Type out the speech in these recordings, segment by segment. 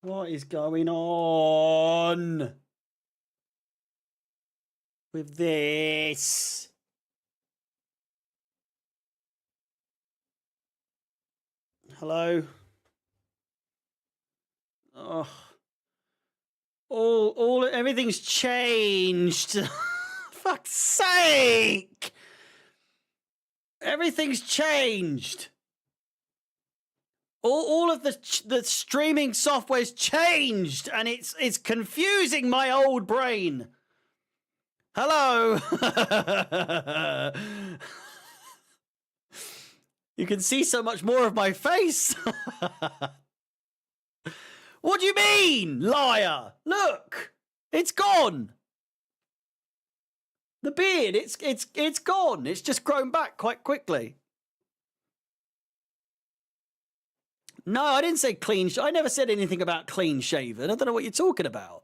What is going on with this? Hello? Oh. Everything's changed. Fuck's sake! Everything's changed. All of the streaming software's changed, and it's confusing my old brain. Hello. You can see so much more of my face. What do you mean, liar? Look, it's gone. The beard, it's gone. It's just grown back quite quickly. No, I didn't say clean. I never said anything about clean shaven. I don't know what you're talking about.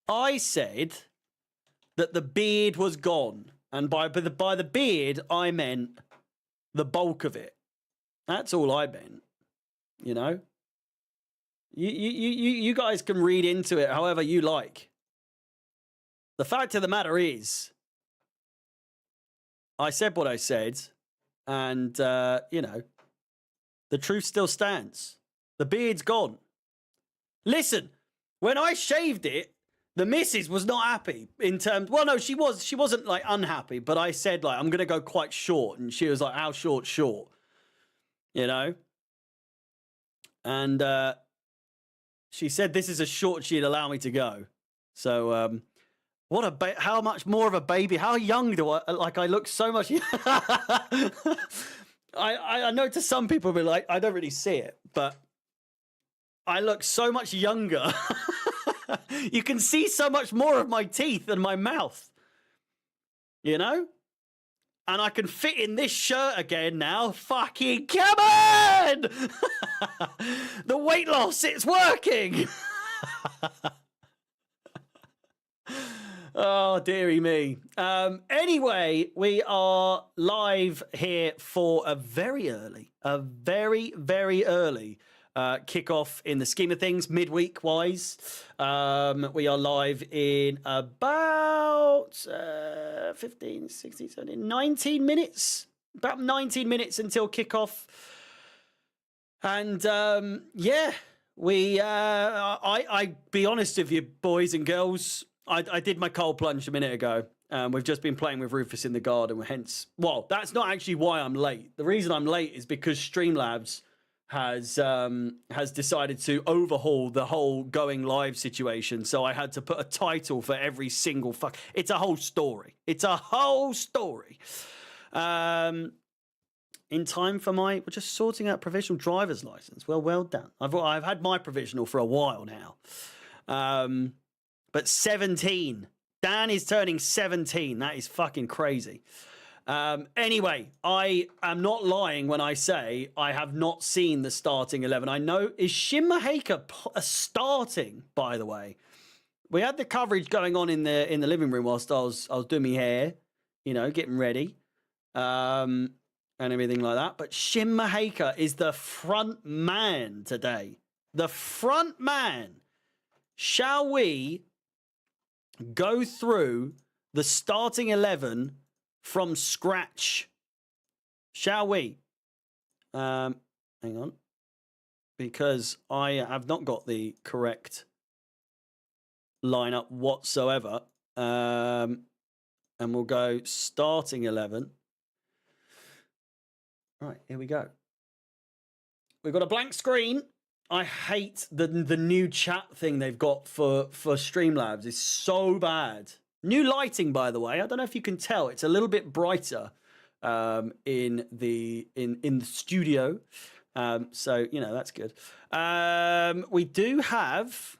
I said that the beard was gone, and by the beard I meant the bulk of it. That's all I meant. You know. You guys can read into it however you like. The fact of the matter is, I said what I said, and you know, the truth still stands. The beard's gone. Listen, when I shaved it, the missus was not happy in terms. Well, no, she wasn't like unhappy, but I said like I'm gonna go quite short, and she was like, "How short? Short?" You know. And she said this is as short as she'd allow me to go. So how much more of a baby? How young do I like? I look so much. I know to some people, be like, I don't really see it, but I look so much younger. You can see so much more of my teeth and my mouth, you know? And I can fit in this shirt again now. Fucking come on! The weight loss, it's working. Oh, dearie me. Anyway, we are live here for a very, very early kickoff in the scheme of things, midweek wise. We are live in about 15, 16, 17, 19 minutes. About 19 minutes until kickoff. And yeah, I be honest with you, boys and girls, I did my cold plunge a minute ago. We've just been playing with Rufus in the garden, hence, well, that's not actually why I'm late. The reason I'm late is because Streamlabs has decided to overhaul the whole going live situation. So I had to put a title for every single It's a whole story. It's a whole story. In time for we're just sorting out provisional driver's license. Well done. I've had my provisional for a while now. But 17. Dan is turning 17. That is fucking crazy. Anyway, I am not lying when I say I have not seen the starting 11. I know, is Shin Maheka starting, by the way? We had the coverage going on in the living room whilst I was doing my hair, you know, getting ready, and everything like that. But Shin Maheka is the front man today. The front man. Shall we go through the starting 11 from scratch? Shall we? Hang on. Because I have not got the correct lineup whatsoever. And we'll go starting 11. Right, here we go. We've got a blank screen. I hate the new chat thing they've got for Streamlabs. It's so bad. New lighting, by the way. I don't know if you can tell. It's a little bit brighter in the studio. So, you know, that's good. We do have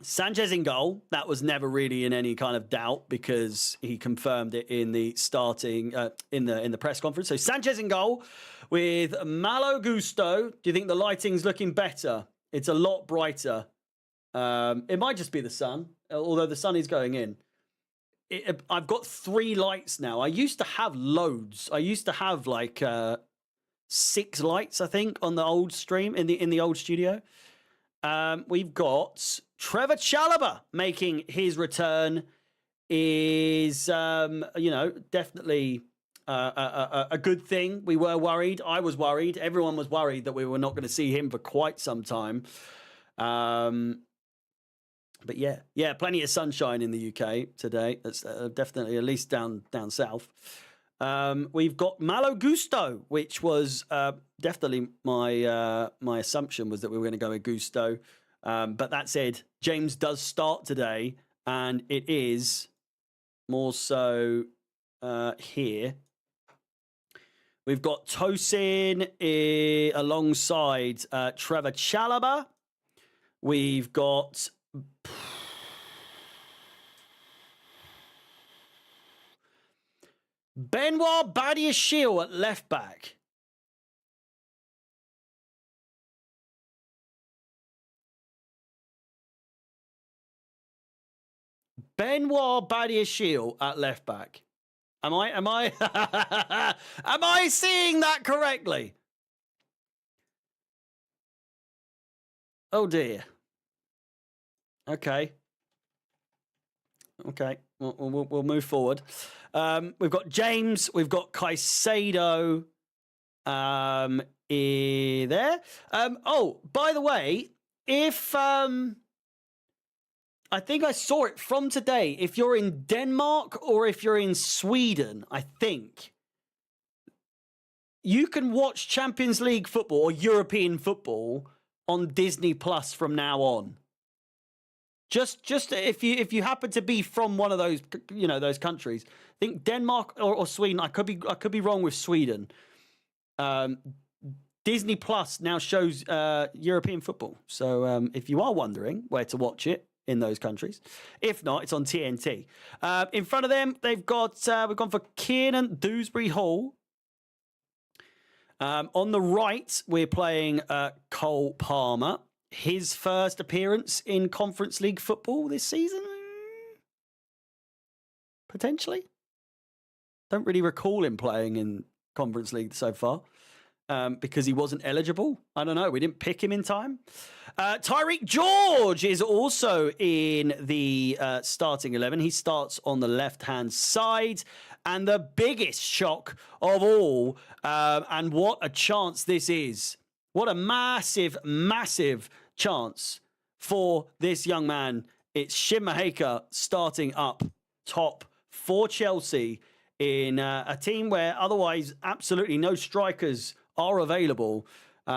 Sanchez in goal. That was never really in any kind of doubt because he confirmed it in the starting in the press conference. So Sanchez in goal with Malo Gusto. Do you think the lighting's looking better? It's a lot brighter. It might just be the sun, although the sun is going in. I've got 3 lights now. I used to have loads. I used to have like 6 lights, I think, on the old stream in the old studio. We've got Trevor Chalobah making his return. Is definitely a good thing. We were worried. I was worried. Everyone was worried that we were not going to see him for quite some time. But yeah, plenty of sunshine in the UK today. That's definitely, at least down south. We've got Malo Gusto, which was definitely my assumption was that we were going to go with Gusto. But that said, James does start today, and it is more so here. We've got Tosin alongside Trevor Chalobah. We've got Benoit Badiashile at left back. Benoit Badiashile at left back. Am I am I seeing that correctly? Oh dear. Okay. We'll move forward. We've got James. We've got Caicedo. There. Oh, by the way, if I think I saw it from today. If you're in Denmark or if you're in Sweden, I think you can watch Champions League football or European football on Disney Plus from now on. Just if you happen to be from one of those, those countries. I think Denmark or Sweden. I could be wrong with Sweden. Disney Plus now shows European football. So if you are wondering where to watch it in those countries, if not, it's on TNT. In front of them, we've gone for Kiernan Dewsbury Hall. On the right, we're playing Cole Palmer. His first appearance in Conference League football this season? Potentially. Don't really recall him playing in Conference League so far because he wasn't eligible. I don't know. We didn't pick him in time. Tyreek George is also in the starting 11. He starts on the left-hand side. And the biggest shock of all, and what a chance this is. What a massive, massive chance for this young man. It's Shin Maheka starting up top for Chelsea in a team where otherwise absolutely no strikers are available. We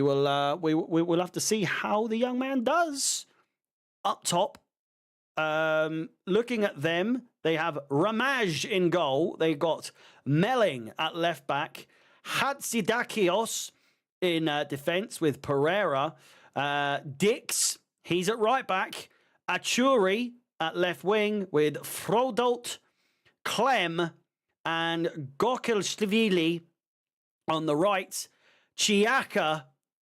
will have to see how the young man does up top. Looking at them, they have Ramaj in goal. They got Melling at left back. Hatzidakios in defence with Pereira. Dix, he's at right back. Achuri at left wing with Frodolt, Clem, and Gokelshvili on the right. Chiaka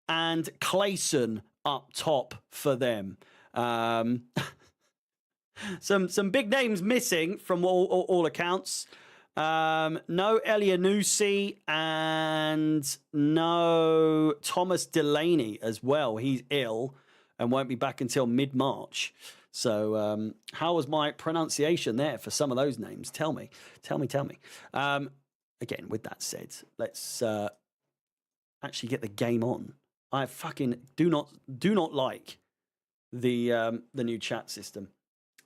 and Clayson up top for them. Some big names missing from all accounts. No Elianusi and no Thomas Delaney as well. He's ill and won't be back until mid-March. So how was my pronunciation there for some of those names? Tell me. Again, with that said, let's actually get the game on. I fucking do not like the new chat system.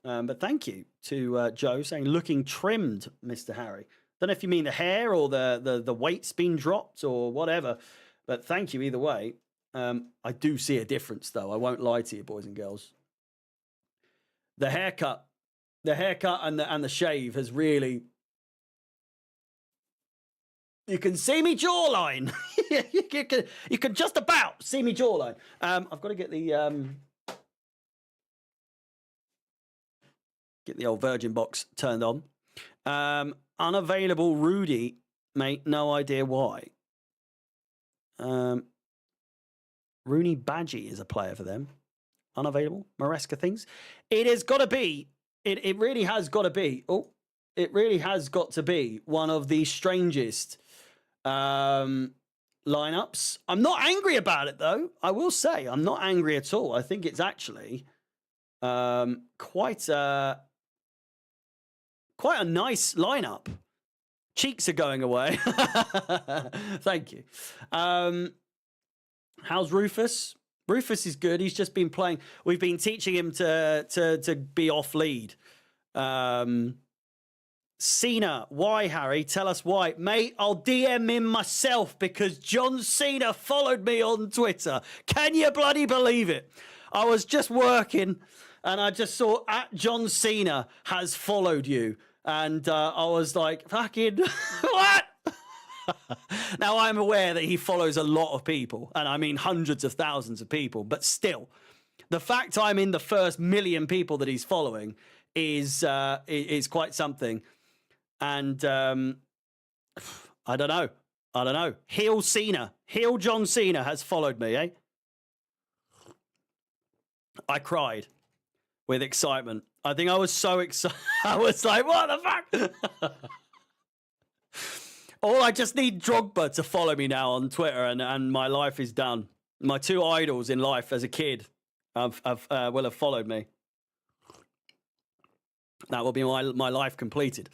But thank you to Joe saying, looking trimmed, Mr. Harry. Don't know if you mean the hair or the weight's been dropped or whatever. But thank you either way. I do see a difference, though. I won't lie to you, boys and girls. The haircut and the shave has really... You can see me jawline. you can just about see me jawline. I've got to get the... Get the old Virgin box turned on. Unavailable Rudy, mate. No idea why. Rooney Badgie is a player for them. Unavailable. Maresca things. It has got to be. It really has got to be. Oh, it really has got to be one of the strangest lineups. I'm not angry about it, though. I will say I'm not angry at all. I think it's actually quite a nice lineup. Cheeks are going away. Thank you. How's Rufus? Rufus is good. He's just been playing. We've been teaching him to be off lead. Cena, why, Harry? Tell us why. Mate, I'll DM him myself because John Cena followed me on Twitter. Can you bloody believe it? I was just working and I just saw @John Cena has followed you. And I was like, fucking, what? Now, I'm aware that he follows a lot of people, and I mean hundreds of thousands of people, but still, the fact I'm in the first million people that he's following is quite something. And I don't know. Heel Cena, heel John Cena has followed me, eh? I cried with excitement. I think I was so excited. I was like, what the fuck? I just need Drogba to follow me now on Twitter, and my life is done. My two idols in life as a kid will have followed me. That will be my life completed.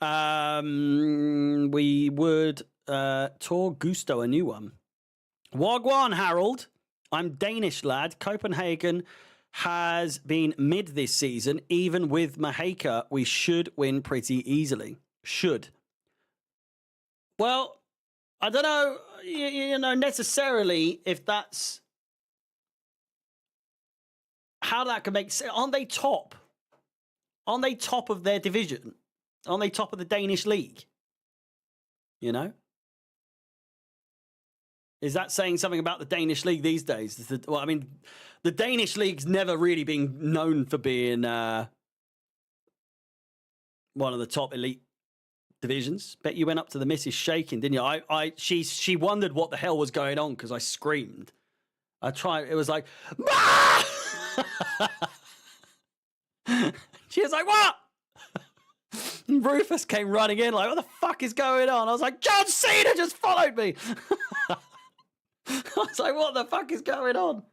We would tour Gusto, a new one. Wagwan, Harold. I'm Danish, lad. Copenhagen has been mid this season. Even with Maheka, we should win pretty easily. Should. Well, I don't know, you know, necessarily if that's how that can make sense. Aren't they top? Aren't they top of their division? Aren't they top of the Danish league? You know? Is that saying something about the Danish league these days? Well, I mean, the Danish league's never really been known for being one of the top elite divisions. Bet you went up to the missus shaking, didn't you? She wondered what the hell was going on because I screamed. I tried. It was like, bah! She was like, what? And Rufus came running in like, what the fuck is going on? I was like, John Cena just followed me. I was like, what the fuck is going on?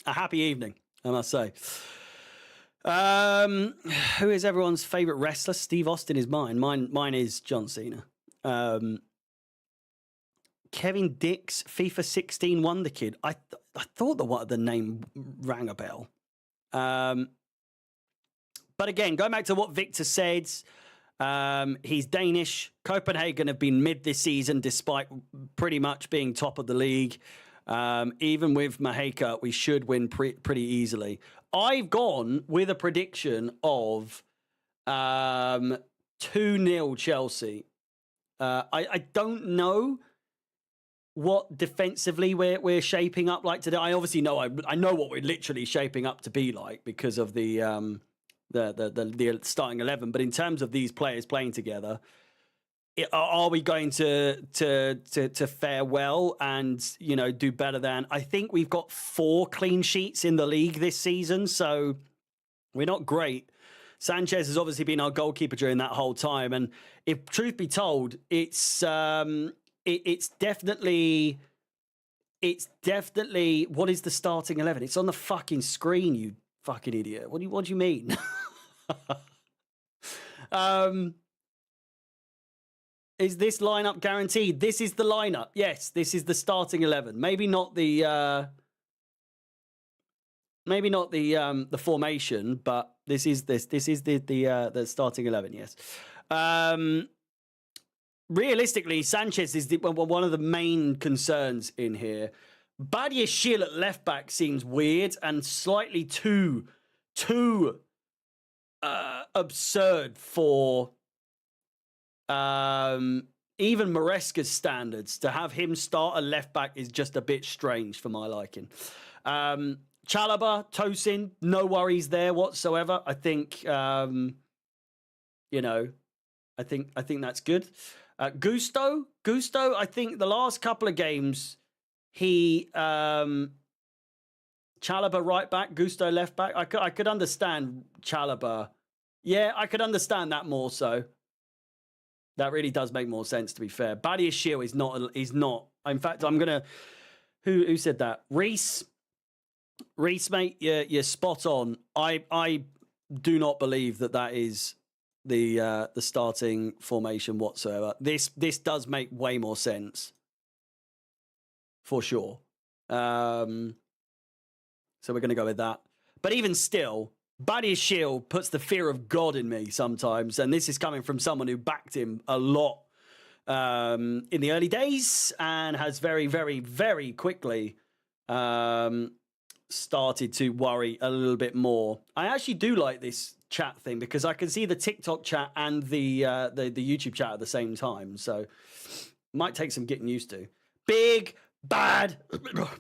A happy evening, I must say. Who is everyone's favorite wrestler? Steve Austin is mine. Mine is John Cena. Kevin Dix, FIFA 16 Wonder Kid. I thought the name rang a bell. But again, going back to what Victor said, he's Danish. Copenhagen have been mid this season, despite pretty much being top of the league. Even with Maheka, we should win pretty easily. I've gone with a prediction of 2-0 Chelsea. I don't know what defensively we're shaping up like today. I obviously know I know what we're literally shaping up to be like because of the starting 11. But in terms of these players playing together, are we going to fare well and, you know, do better than? I think we've got 4 clean sheets in the league this season, so we're not great. Sanchez has obviously been our goalkeeper during that whole time, and if truth be told, it's definitely what is the starting 11? It's on the fucking screen, you fucking idiot. What do you mean? Is this lineup guaranteed? This is the lineup. Yes, this is the starting 11. Maybe not the formation, but this is the starting 11. Yes. Realistically, Sanchez is one of the main concerns in here. Badia Shil at left back seems weird and slightly too absurd for even Maresca's standards. To have him start a left back is just a bit strange for my liking. Chalaba, Tosin, no worries there whatsoever. I think I think that's good. Gusto, I think the last couple of games he Chalaba right back, Gusto left back. I could understand Chalaba. Yeah, I could understand that more so. That really does make more sense, to be fair. Badiashile Shield is not. In fact, I'm gonna. Who said that? Reese, mate, you're spot on. I do not believe that is the starting formation whatsoever. This does make way more sense, for sure. So we're gonna go with that. But even still, Badiashile Shield puts the fear of God in me sometimes, and this is coming from someone who backed him a lot in the early days and has very, very, very quickly started to worry a little bit more. I actually do like this chat thing because I can see the TikTok chat and the YouTube chat at the same time, so might take some getting used to. Big bad,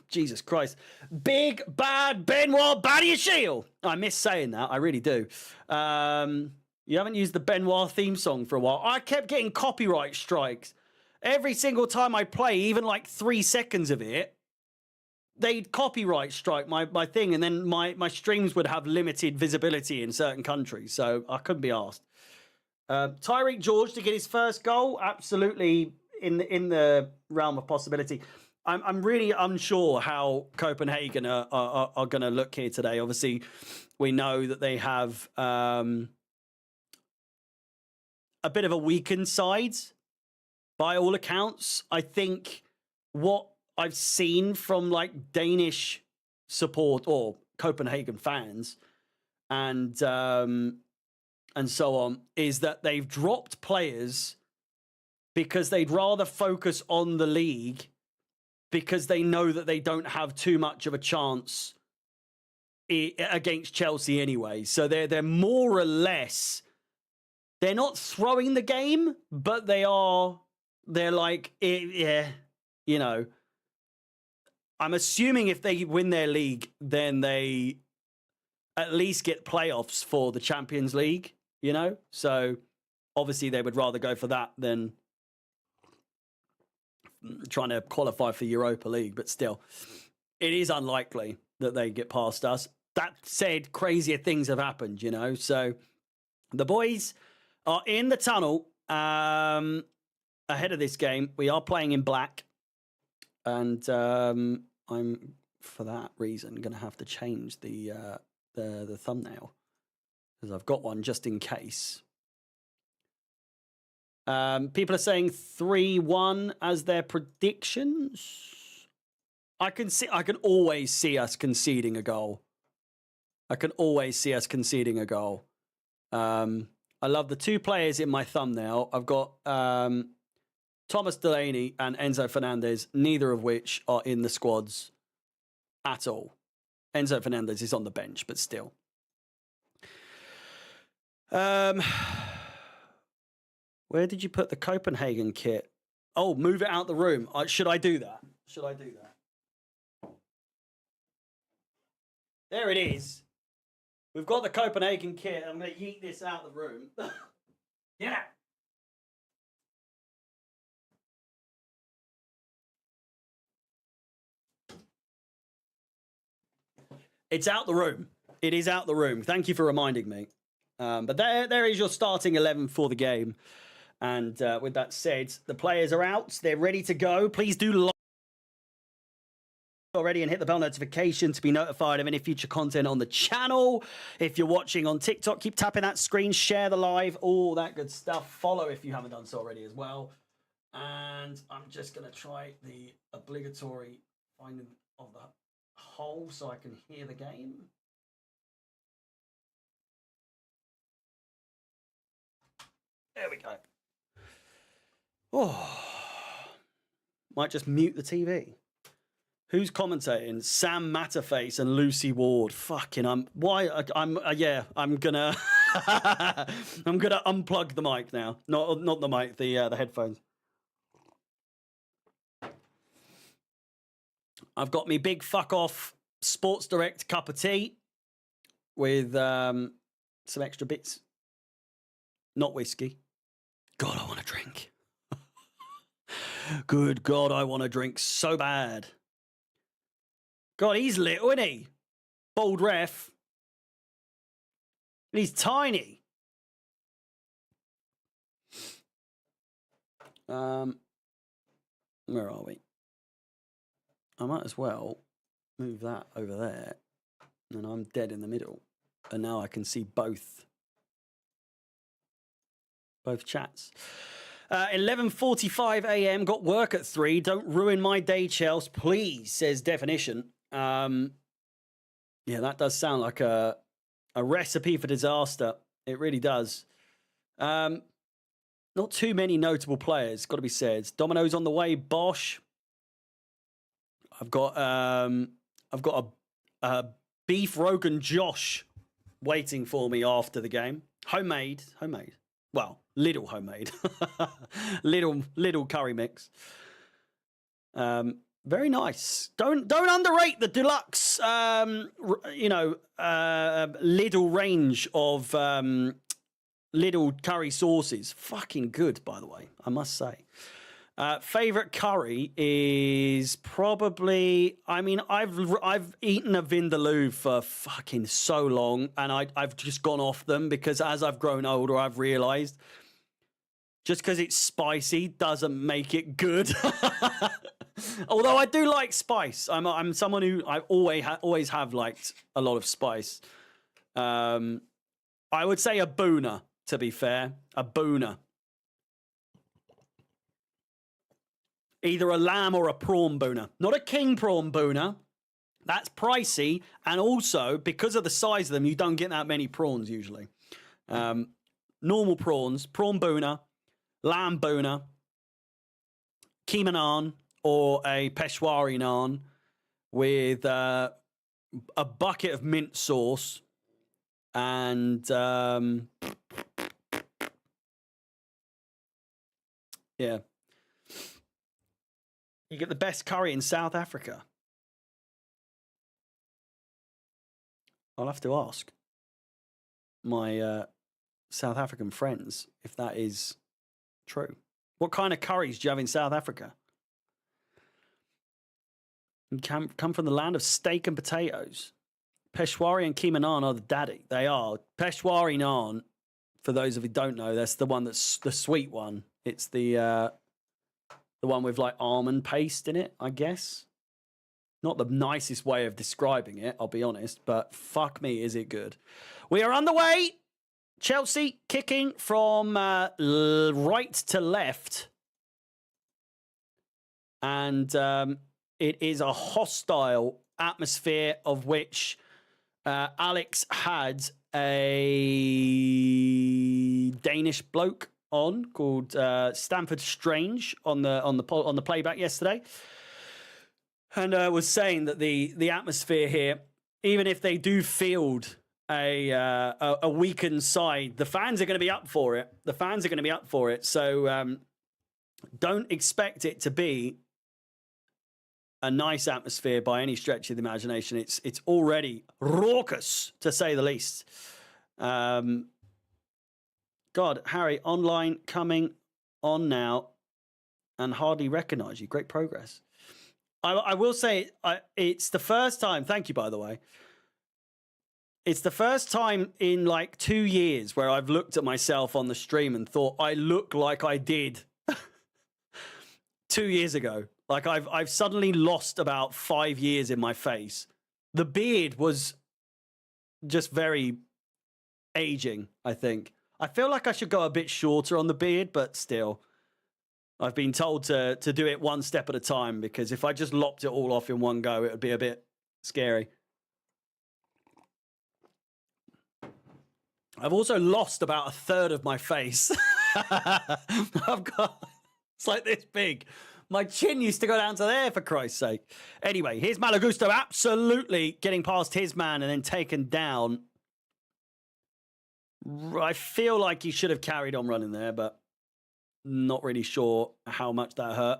Jesus Christ, big bad Benoit Badiashile. I miss saying that, I really do. You haven't used the Benoit theme song for a while. I kept getting copyright strikes every single time I play, even like 3 seconds of it. They'd copyright strike my thing, and then my streams would have limited visibility in certain countries, so I couldn't be asked. Tyreek George to get his first goal, absolutely in the realm of possibility. I'm really unsure how Copenhagen are going to look here today. Obviously, we know that they have a bit of a weakened side by all accounts. I think what I've seen from like Danish support or Copenhagen fans and so on is that they've dropped players because they'd rather focus on the league because they know that they don't have too much of a chance against Chelsea anyway. So they're more or less, they're not throwing the game, but they're like, yeah, you know. I'm assuming if they win their league, then they at least get playoffs for the Champions League, you know? So obviously they would rather go for that than trying to qualify for Europa League, but still, it is unlikely that they get past us. That said, crazier things have happened, you know? So the boys are in the tunnel ahead of this game. We are playing in black, and I'm, for that reason, going to have to change the thumbnail because I've got one just in case. People are saying 3-1 as their predictions. I can always see us conceding a goal. I love the two players in my thumbnail. I've got Thomas Delaney and Enzo Fernandez, neither of which are in the squads at all. Enzo Fernandez is on the bench, but still. Where did you put the Copenhagen kit? Oh, move it out the room. Should I do that? There it is. We've got the Copenhagen kit. I'm going to yeet this out of the room. Yeah. It's out the room. It is out the room. Thank you for reminding me. But there is your starting 11 for the game. And with that said, the players are out. They're ready to go. Please do like already and hit the bell notification to be notified of any future content on the channel. If you're watching on TikTok, keep tapping that screen, share the live, all that good stuff. Follow if you haven't done so already as well. And I'm just going to try the obligatory finding of the hole so I can hear the game. There we go. Oh, might just mute the TV. Who's commentating? Sam Matterface and Lucy Ward. Fucking, I'm gonna I'm gonna unplug the mic now. Not the mic, the headphones. I've got me big fuck off Sports Direct cup of tea with some extra bits. Not whiskey. God, I want to drink. Good God, I want to drink so bad. God, he's little, isn't he? Bold ref. And he's tiny. Where are we? I might as well move that over there. And I'm dead in the middle. And now I can see both chats. 11:45 a.m. Got work at 3. Don't ruin my day, Chels, please, says Definition. Yeah, that does sound like a recipe for disaster. It really does. Not too many notable players, got to be said. Domino's on the way, Bosch. I've got a beef Rogan Josh waiting for me after the game. Homemade. Well, little homemade. little curry mix. Very nice. Don't underrate the deluxe Lidl range of Lidl curry sauces. Fucking good, by the way, I must say. Favorite curry is probably, I mean, I've eaten a vindaloo for fucking so long, and I've just gone off them because as I've grown older, I've realized just because it's spicy doesn't make it good. Although I do like spice. I'm someone who I always have liked a lot of spice. I would say a booner, to be fair. A booner. Either a lamb or a prawn booner. Not a king prawn booner. That's pricey. And also, because of the size of them, you don't get that many prawns usually. Normal prawns, prawn booner, lamb booner, keema naan, or a Peshwari naan with a bucket of mint sauce and yeah. You get the best curry in South Africa. I'll have to ask my South African friends if that is true. What kind of curries do you have in South Africa? You come from the land of steak and potatoes. Peshwari and keema naan are the daddy. They are. Peshwari naan, for those of you who don't know, that's the one that's the sweet one. It's the one with like almond paste in it, I guess. Not the nicest way of describing it, I'll be honest, but fuck me, is it good. We are underway. Chelsea kicking from right to left. And it is a hostile atmosphere of which Alex had a Danish bloke on called Stamford Strange on the playback yesterday, and was saying that the atmosphere here, even if they do field a weakened side, the fans are going to be up for it. The fans are going to be up for it. So don't expect it to be a nice atmosphere by any stretch of the imagination. It's already raucous, to say the least. God, Harry, online coming on now and hardly recognize you. Great progress. I will say it's the first time. Thank you, by the way. It's the first time in like 2 years where I've looked at myself on the stream and thought I look like I did 2 years ago. Like I've suddenly lost about 5 years in my face. The beard was just very aging, I think. I feel like I should go a bit shorter on the beard, but still. I've been told to do it one step at a time, because if I just lopped it all off in one go, it would be a bit scary. I've also lost about a third of my face. It's like this big. My chin used to go down to there, for Christ's sake. Anyway, here's Malagusto absolutely getting past his man and then taken down. I feel like he should have carried on running there, but not really sure how much that hurt.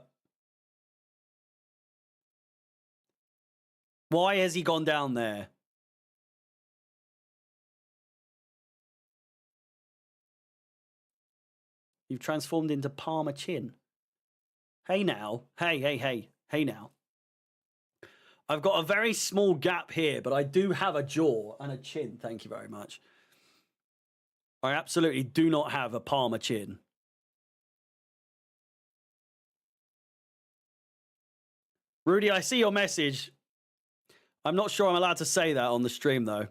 Why has he gone down there? You've transformed into Palmer Chin. Hey now. Hey now. I've got a very small gap here, but I do have a jaw and a chin. Thank you very much. I absolutely do not have a Palmer chin. Rudy, I see your message. I'm not sure I'm allowed to say that on the stream, though.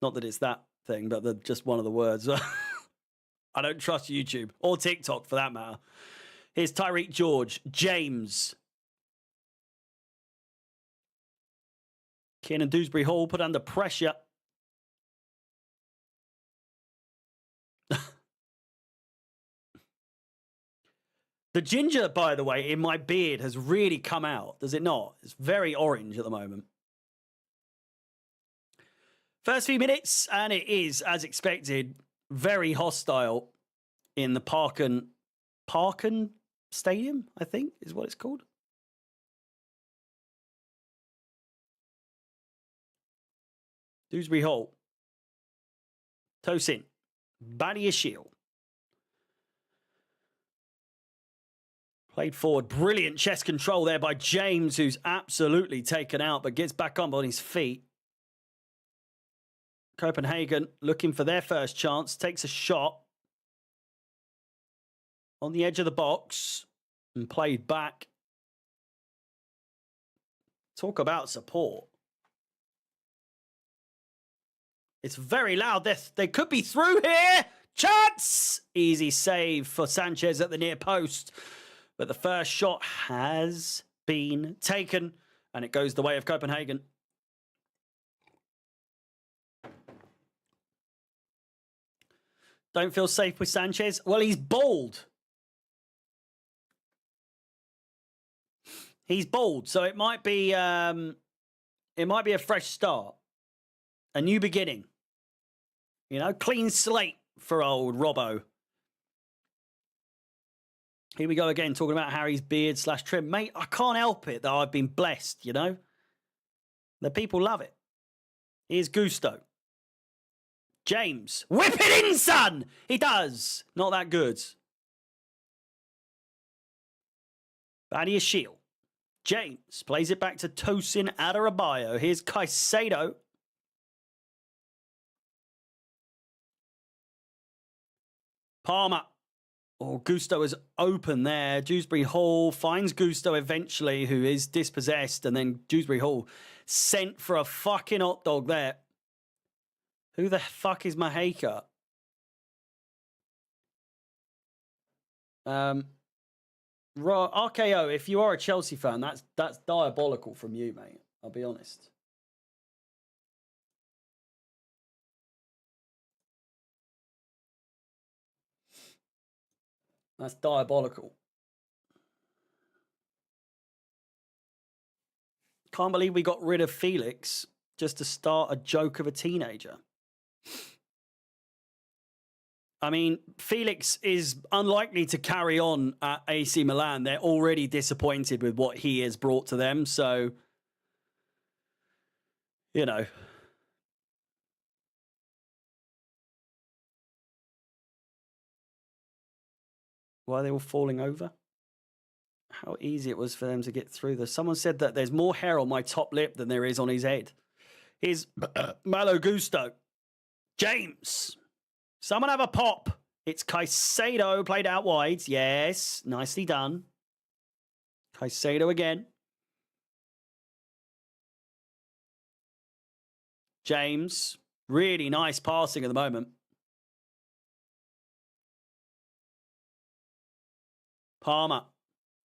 Not that it's that thing, but just one of the words. I don't trust YouTube or TikTok for that matter. Here's Tyreek George. James. Keenan Dewsbury Hall put under pressure. The ginger, by the way, in my beard has really come out, does it not? It's very orange at the moment. First few minutes, and it is, as expected, very hostile in the Parken Stadium, I think, is what it's called. Dewsbury Hall. Tosin. Badia Shield. Played forward. Brilliant chest control there by James, who's absolutely taken out, but gets back up on his feet. Copenhagen looking for their first chance. Takes a shot on the edge of the box and played back. Talk about support. It's very loud. They could be through here. Chance! Easy save for Sanchez at the near post. But the first shot has been taken, and it goes the way of Copenhagen. Don't feel safe with Sanchez. Well, he's bald. He's bald, so it might be a fresh start, a new beginning. You know, clean slate for old Robbo. Here we go again, talking about Harry's beard / trim. Mate, I can't help it that I've been blessed, you know? The people love it. Here's Gusto. James. Whip it in, son! He does. Not that good. Badia Shield. James plays it back to Tosin Adarabioyo. Here's Caicedo. Palmer. Oh, Gusto is open there. Dewsbury Hall finds Gusto eventually, who is dispossessed. And then Dewsbury Hall sent for a fucking hot dog there. Who the fuck is Maheka? RKO, if you are a Chelsea fan, that's diabolical from you, mate. I'll be honest. That's diabolical. Can't believe we got rid of Felix just to start a joke of a teenager. I mean, Felix is unlikely to carry on at AC Milan. They're already disappointed with what he has brought to them. So, you know. Why are they all falling over? How easy it was for them to get through this. Someone said that there's more hair on my top lip than there is on his head. Here's Malo Gusto. James. Someone have a pop. It's Caicedo played out wide. Yes, nicely done. Caicedo again. James. Really nice passing at the moment. Palmer.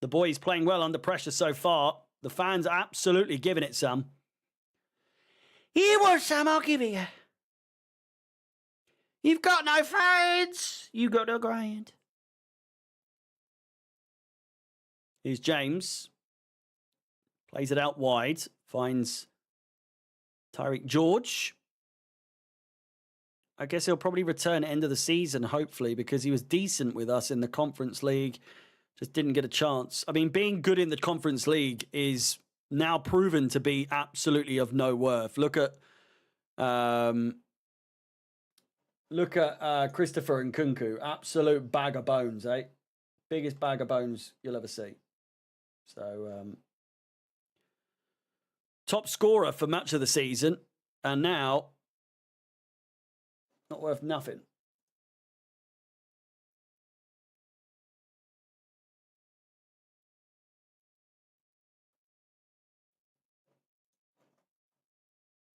The boy's playing well under pressure so far. The fans are absolutely giving it some. You want some, I'll give it you. You've got no fans. You got no grind. Here's James. Plays it out wide. Finds Tyreek George. I guess he'll probably return end of the season, hopefully, because he was decent with us in the Conference League. Just didn't get a chance. I mean, being good in the Conference League is now proven to be absolutely of no worth. Look at Christopher Nkunku. Absolute bag of bones, eh? Biggest bag of bones you'll ever see. So, top scorer for match of the season. And now, not worth nothing.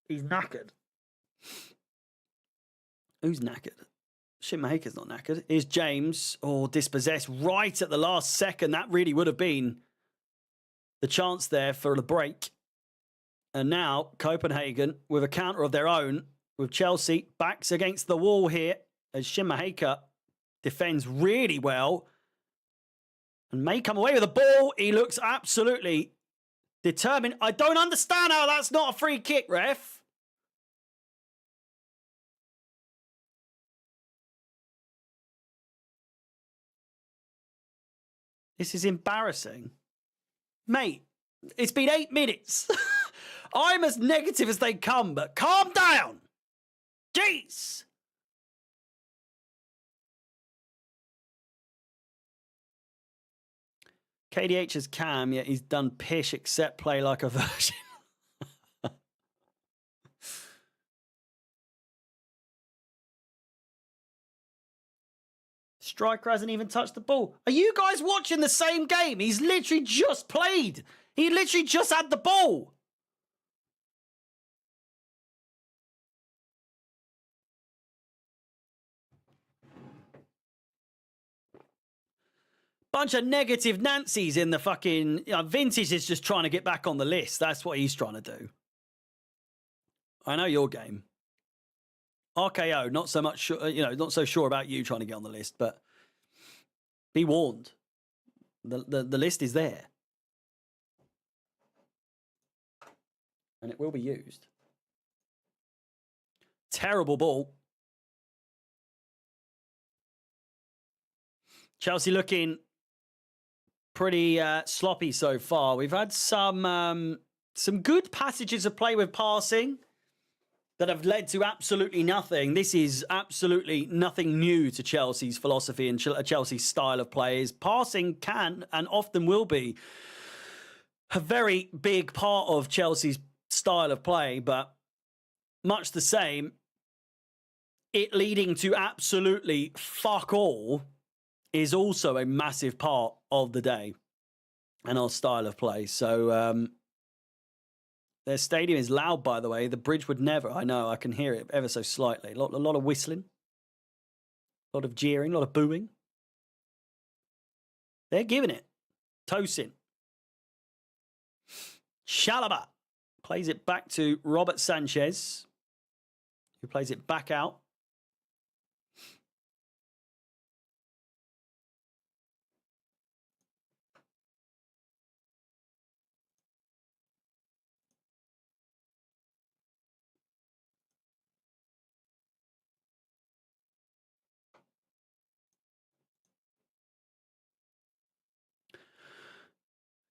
He's knackered. Who's knackered? Schmeichler's not knackered. Is James or dispossessed right at the last second? That really would have been the chance there for the break. And now Copenhagen with a counter of their own, with Chelsea backs against the wall here as Schmeichler defends really well and may come away with the ball. He looks absolutely determined. I don't understand how that's not a free kick, ref. This is embarrassing. Mate, it's been 8 minutes. I'm as negative as they come, but calm down. Jeez. KDH has Cam, yet he's done pish except play like a virgin. Striker hasn't even touched the ball. Are you guys watching the same game? He's literally just played. He literally just had the ball. Bunch of negative Nancys in the fucking... Vintage is just trying to get back on the list. That's what he's trying to do. I know your game. RKO, not so much, not so sure about you trying to get on the list, but be warned. The list is there. And it will be used. Terrible ball. Chelsea looking pretty sloppy so far. We've had some good passages of play with passing that have led to absolutely nothing. This is absolutely nothing new to Chelsea's philosophy and Chelsea's style of play. Is passing can and often will be a very big part of Chelsea's style of play, but much the same, it leading to absolutely fuck all is also a massive part of the day and our style of play. So their stadium is loud, by the way. The bridge would never. I know, I can hear it ever so slightly. A lot of whistling, a lot of jeering, a lot of booing. They're giving it. Tosin. Chalobah plays it back to Robert Sanchez, who plays it back out.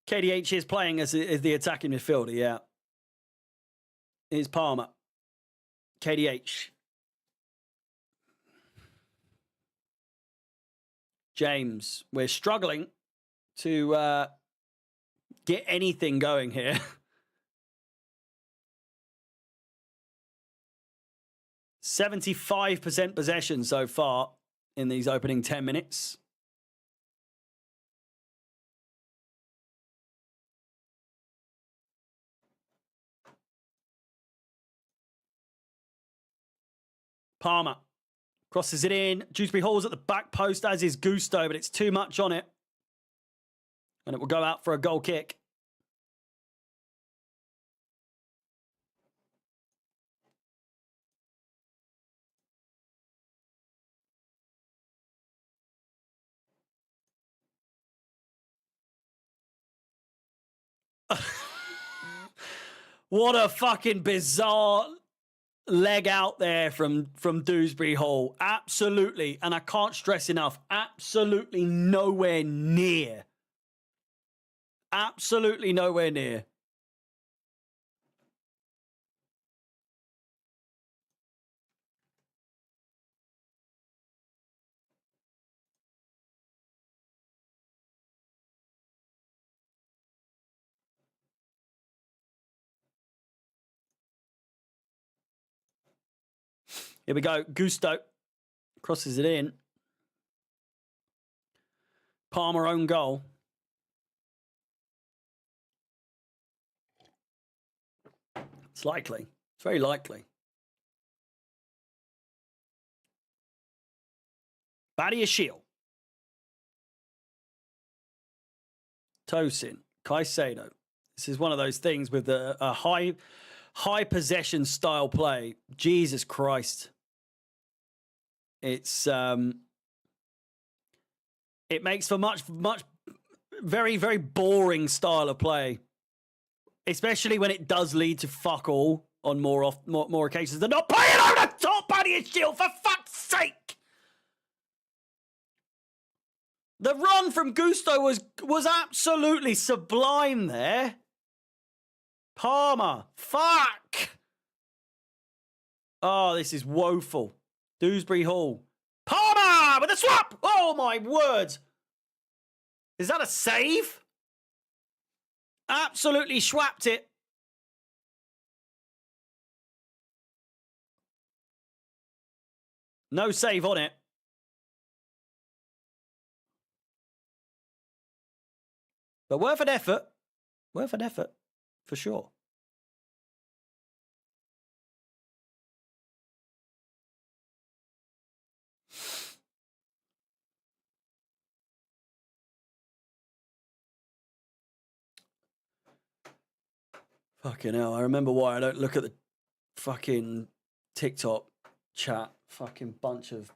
KDH is playing as the attacking midfielder, yeah. Here's Palmer. KDH. James. We're struggling to get anything going here. 75% possession so far in these opening 10 minutes. Palmer crosses it in. Dewsbury Hall's at the back post, as is Gusto, but it's too much on it. And it will go out for a goal kick. What a fucking bizarre leg out there from Dewsbury Hall. Absolutely, and I can't stress enough, absolutely nowhere near. Absolutely nowhere near. Here we go. Gusto crosses it in. Palmer own goal. It's likely. It's very likely. Badiashile. Tosin. Caicedo. This is one of those things with a high possession style play. Jesus Christ. It's it makes for much very, very boring style of play. Especially when it does lead to fuck all on more occasions than not. Play it over the top, Badiashile, for fuck's sake! The run from Gusto was absolutely sublime there. Palmer. Fuck. Oh, this is woeful. Dewsbury Hall. Palmer with a swap. Oh, my word. Is that a save? Absolutely swapped it. No save on it. But worth an effort. Worth an effort, for sure. Fucking hell. I remember why I don't look at the fucking TikTok chat. Fucking bunch of...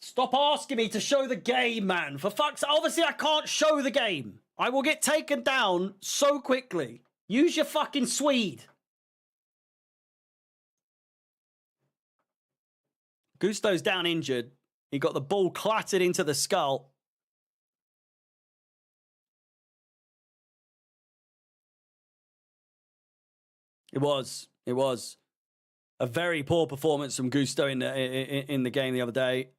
Stop asking me to show the game, man. For fuck's sake. Obviously, I can't show the game. I will get taken down so quickly. Use your fucking Swede. Gusto's down injured. He got the ball clattered into the skull. It was a very poor performance from Gusto in the game the other day.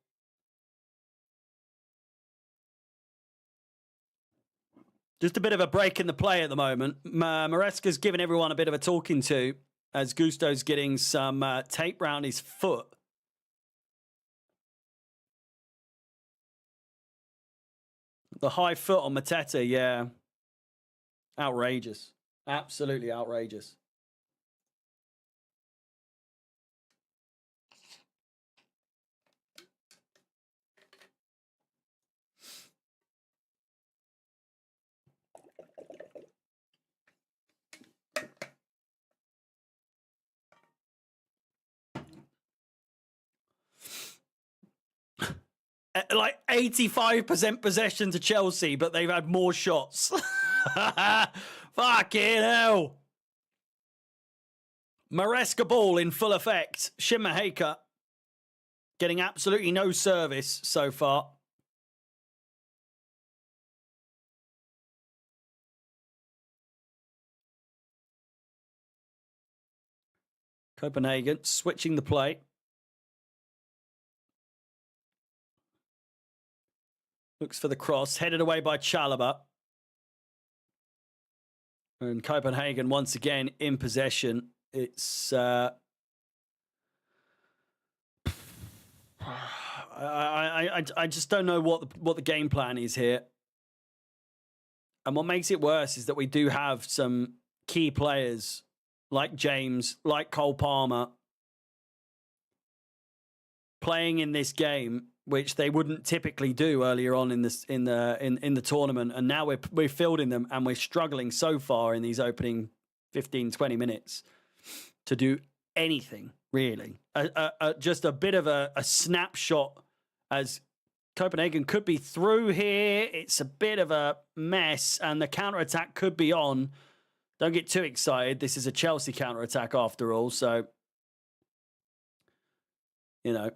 Just a bit of a break in the play at the moment. Maresca's giving everyone a bit of a talking to as Gusto's getting some tape round his foot. The high foot on Mateta, yeah. Outrageous. Absolutely outrageous. Like 85% possession to Chelsea, but they've had more shots. Fucking hell. Maresca ball in full effect. Shimaheka getting absolutely no service so far. Copenhagen switching the play. Looks for the cross, headed away by Chalobah. And Copenhagen once again in possession. It's I just don't know what the game plan is here. And what makes it worse is that we do have some key players like James, like Cole Palmer, playing in this game, which they wouldn't typically do earlier on in the tournament, and now we're fielding them, and we're struggling so far in these opening 15, 20 minutes to do anything really. Just a bit of a snapshot as Copenhagen could be through here. It's a bit of a mess, and the counter-attack could be on. Don't get too excited. This is a Chelsea counter-attack after all, so you know.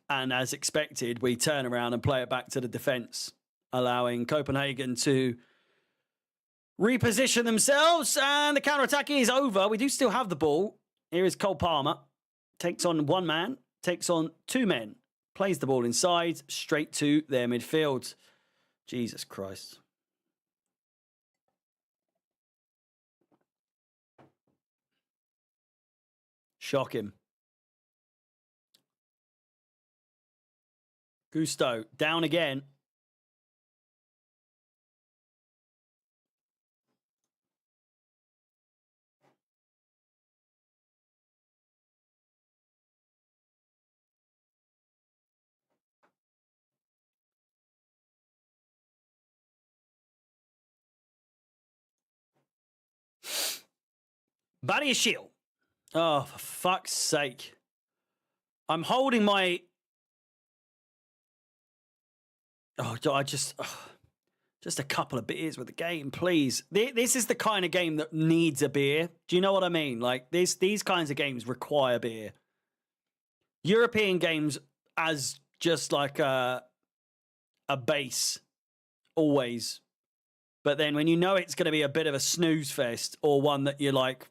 And as expected, we turn around and play it back to the defence, allowing Copenhagen to reposition themselves. And the counter-attack is over. We do still have the ball. Here is Cole Palmer. Takes on one man, takes on two men. Plays the ball inside, straight to their midfield. Jesus Christ. Shock him. Gusto, down again. Barrier shield. Oh, for fuck's sake. I'm holding my... Oh, I just... just a couple of beers with the game, please. This is the kind of game that needs a beer. Do you know what I mean? Like, these kinds of games require beer. European games as just like a base, always. But then when you know it's going to be a bit of a snooze fest or one that you're like,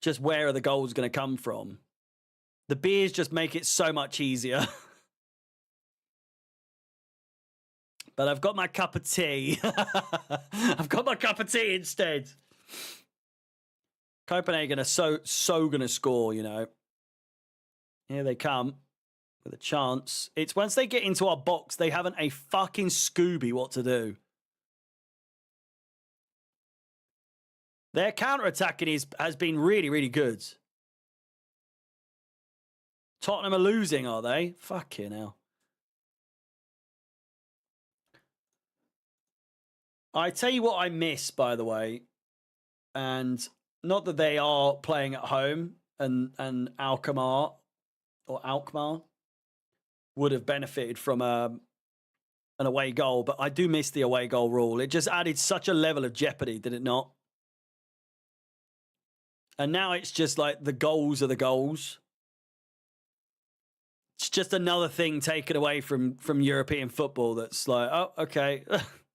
just where are the goals going to come from? The beers just make it so much easier. But I've got my cup of tea. I've got my cup of tea instead. Copenhagen are so going to score, you know. Here they come with a chance. It's once they get into our box, they haven't a fucking Scooby what to do. Their counter-attacking has been really, really good. Tottenham are losing, are they? Fucking hell. I tell you what I miss, by the way, and not that they are playing at home and Alkmaar would have benefited from an away goal, but I do miss the away goal rule. It just added such a level of jeopardy, did it not? And now it's just like the goals are the goals. It's just another thing taken away from European football that's like, oh, okay.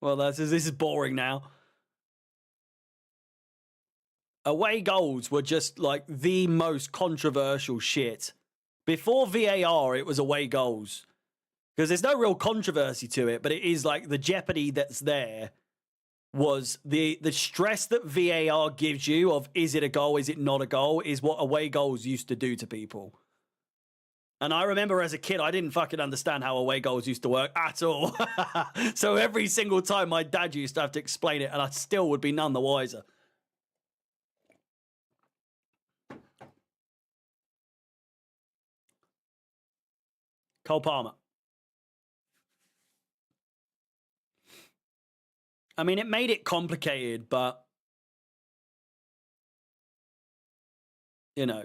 Well, this is boring now. Away goals were just like the most controversial shit. Before VAR, it was away goals. Because there's no real controversy to it, but it is like the jeopardy that's there was the stress that VAR gives you of is it a goal, is it not a goal, is what away goals used to do to people. And I remember as a kid, I didn't fucking understand how away goals used to work at all. So every single time my dad used to have to explain it, and I still would be none the wiser. Cole Palmer. I mean, it made it complicated, but, you know,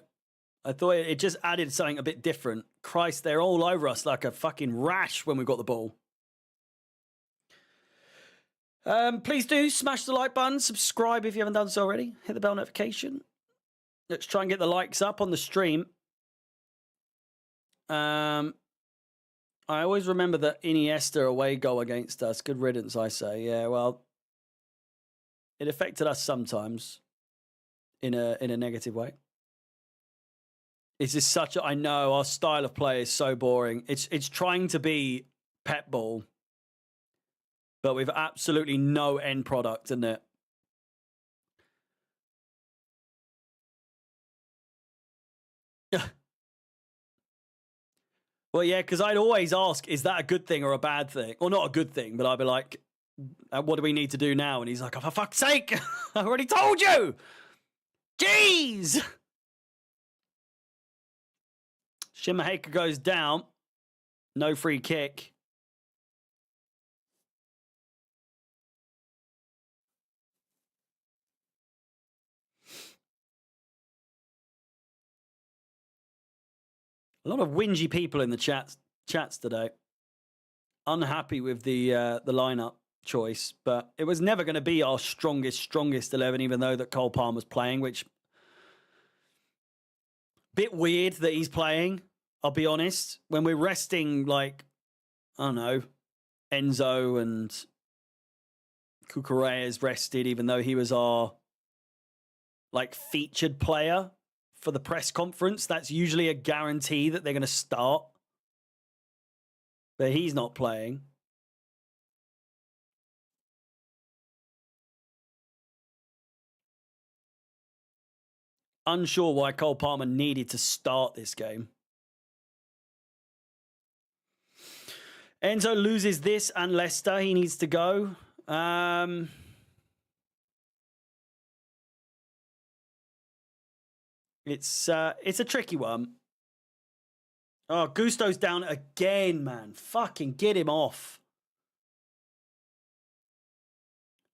I thought it just added something a bit different. Christ, they're all over us like a fucking rash when we got the ball. Please do smash the like button, subscribe if you haven't done so already, hit the bell notification. Let's try and get the likes up on the stream. I always remember the Iniesta away goal against us. Good riddance, I say. Yeah, well, it affected us sometimes in a negative way. It's just such a, I know our style of play is so boring. It's trying to be Pep ball, but with absolutely no end product in it. Well, yeah, because I'd always ask, is that a good thing or a bad thing? Or not a good thing, but I'd be like, what do we need to do now? And he's like, oh, for fuck's sake, I already told you. Jeez. Shimaheka goes down. No free kick. A lot of whingy people in the chats today. Unhappy with the lineup choice, but it was never going to be our strongest 11, even though that Cole Palmer's playing, which bit weird that he's playing, I'll be honest. When we're resting, like, I don't know, Enzo and Cucurella's rested, even though he was our, like, featured player for the press conference. That's usually a guarantee that they're going to start. But he's not playing. Unsure why Cole Palmer needed to start this game. Enzo loses this and Leicester. He needs to go. It's a tricky one. Oh, Gusto's down again, man. Fucking get him off.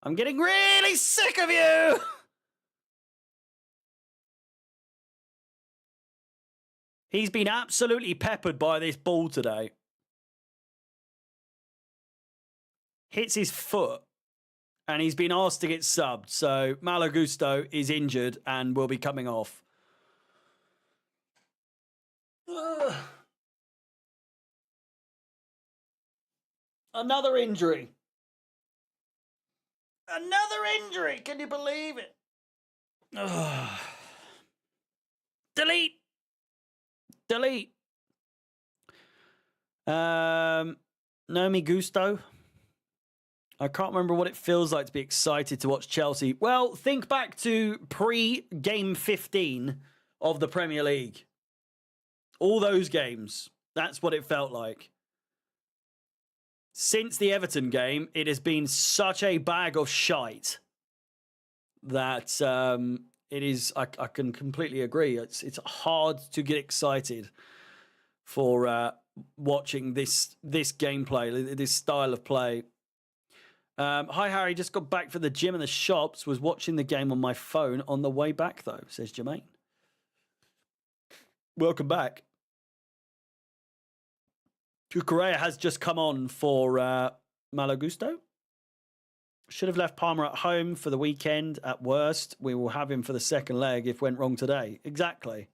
I'm getting really sick of you. He's been absolutely peppered by this ball today. Hits his foot, and he's been asked to get subbed. So Malo Gusto is injured and will be coming off. Ugh. Another injury. Another injury. Can you believe it? Ugh. Delete. Delete. Nomi Gusto. I can't remember what it feels like to be excited to watch Chelsea. Well, think back to pre-game 15 of the Premier League. All those games. That's what it felt like. Since the Everton game, it has been such a bag of shite that it is. I can completely agree. It's hard to get excited for watching this gameplay, this style of play. Hi, Harry. Just got back from the gym and the shops. Was watching the game on my phone on the way back, though, says Jermaine. Welcome back. Correa has just come on for Malo Gusto. Should have left Palmer at home for the weekend. At worst, we will have him for the second leg if went wrong today. Exactly.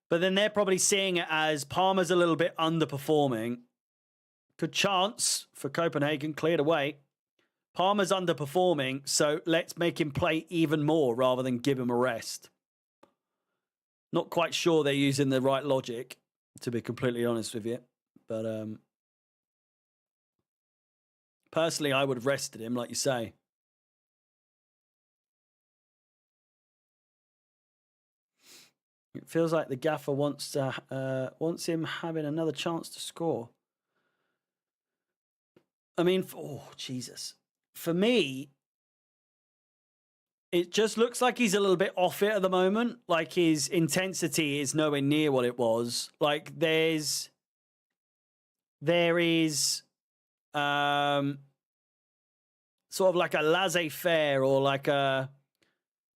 But then they're probably seeing it as Palmer's a little bit underperforming. Good chance for Copenhagen, cleared away. Palmer's underperforming, so let's make him play even more rather than give him a rest. Not quite sure they're using the right logic, to be completely honest with you. But personally, I would have rested him, like you say. It feels like the gaffer wants him having another chance to score. I mean, oh, Jesus. For me, it just looks like he's a little bit off it at the moment. Like his intensity is nowhere near what it was. Like there is sort of like a laissez-faire or like a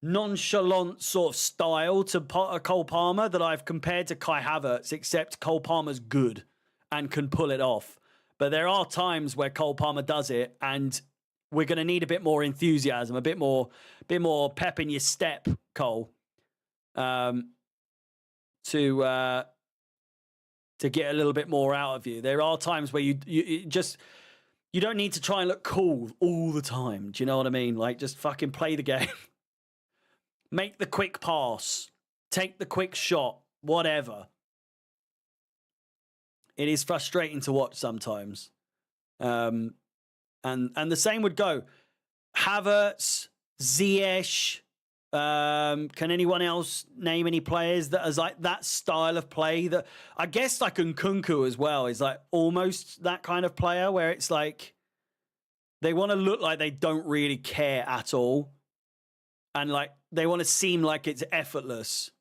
nonchalant sort of style to Cole Palmer that I've compared to Kai Havertz, except Cole Palmer's good and can pull it off. But there are times where Cole Palmer does it, and we're going to need a bit more enthusiasm, a bit more pep in your step, Cole, to get a little bit more out of you. There are times where you don't need to try and look cool all the time. Do you know what I mean? Like, just fucking play the game. Make the quick pass. Take the quick shot. Whatever. It is frustrating to watch sometimes. And the same would go. Havertz, Ziyech. Can anyone else name any players that is like that style of play? That I guess like Nkunku as well is like almost that kind of player where it's like they want to look like they don't really care at all. And like they want to seem like it's effortless.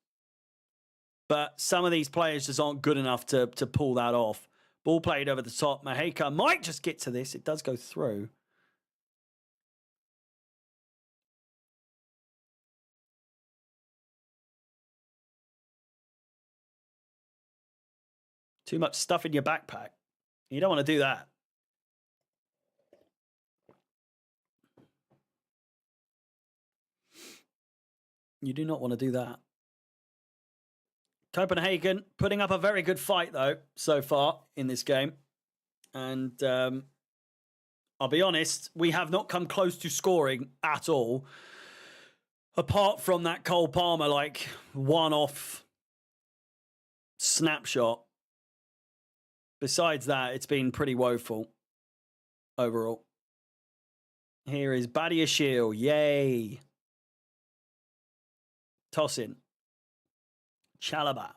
But some of these players just aren't good enough to pull that off. Ball played over the top. Maheka might just get to this. It does go through. Too much stuff in your backpack. You don't want to do that. You do not want to do that. Copenhagen putting up a very good fight, though, so far in this game. And I'll be honest, we have not come close to scoring at all. Apart from that Cole Palmer, like, one-off snapshot. Besides that, it's been pretty woeful overall. Here is Badiashile. Yay. Toss in. Chalobah.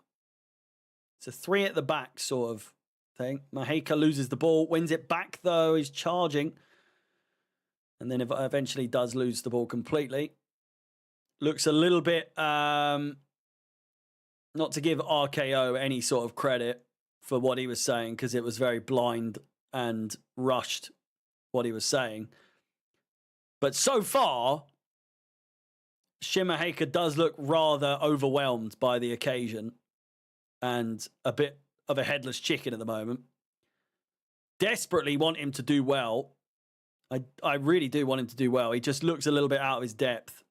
It's a 3 at the back sort of thing. Maheka loses the ball. Wins it back, though. He's charging. And then eventually does lose the ball completely. Looks a little bit... not to give RKO any sort of credit for what he was saying, because it was very blind and rushed what he was saying. But so far, Shimmerhaker does look rather overwhelmed by the occasion and a bit of a headless chicken at the moment. Desperately want him to do well. I really do want him to do well. He just looks a little bit out of his depth.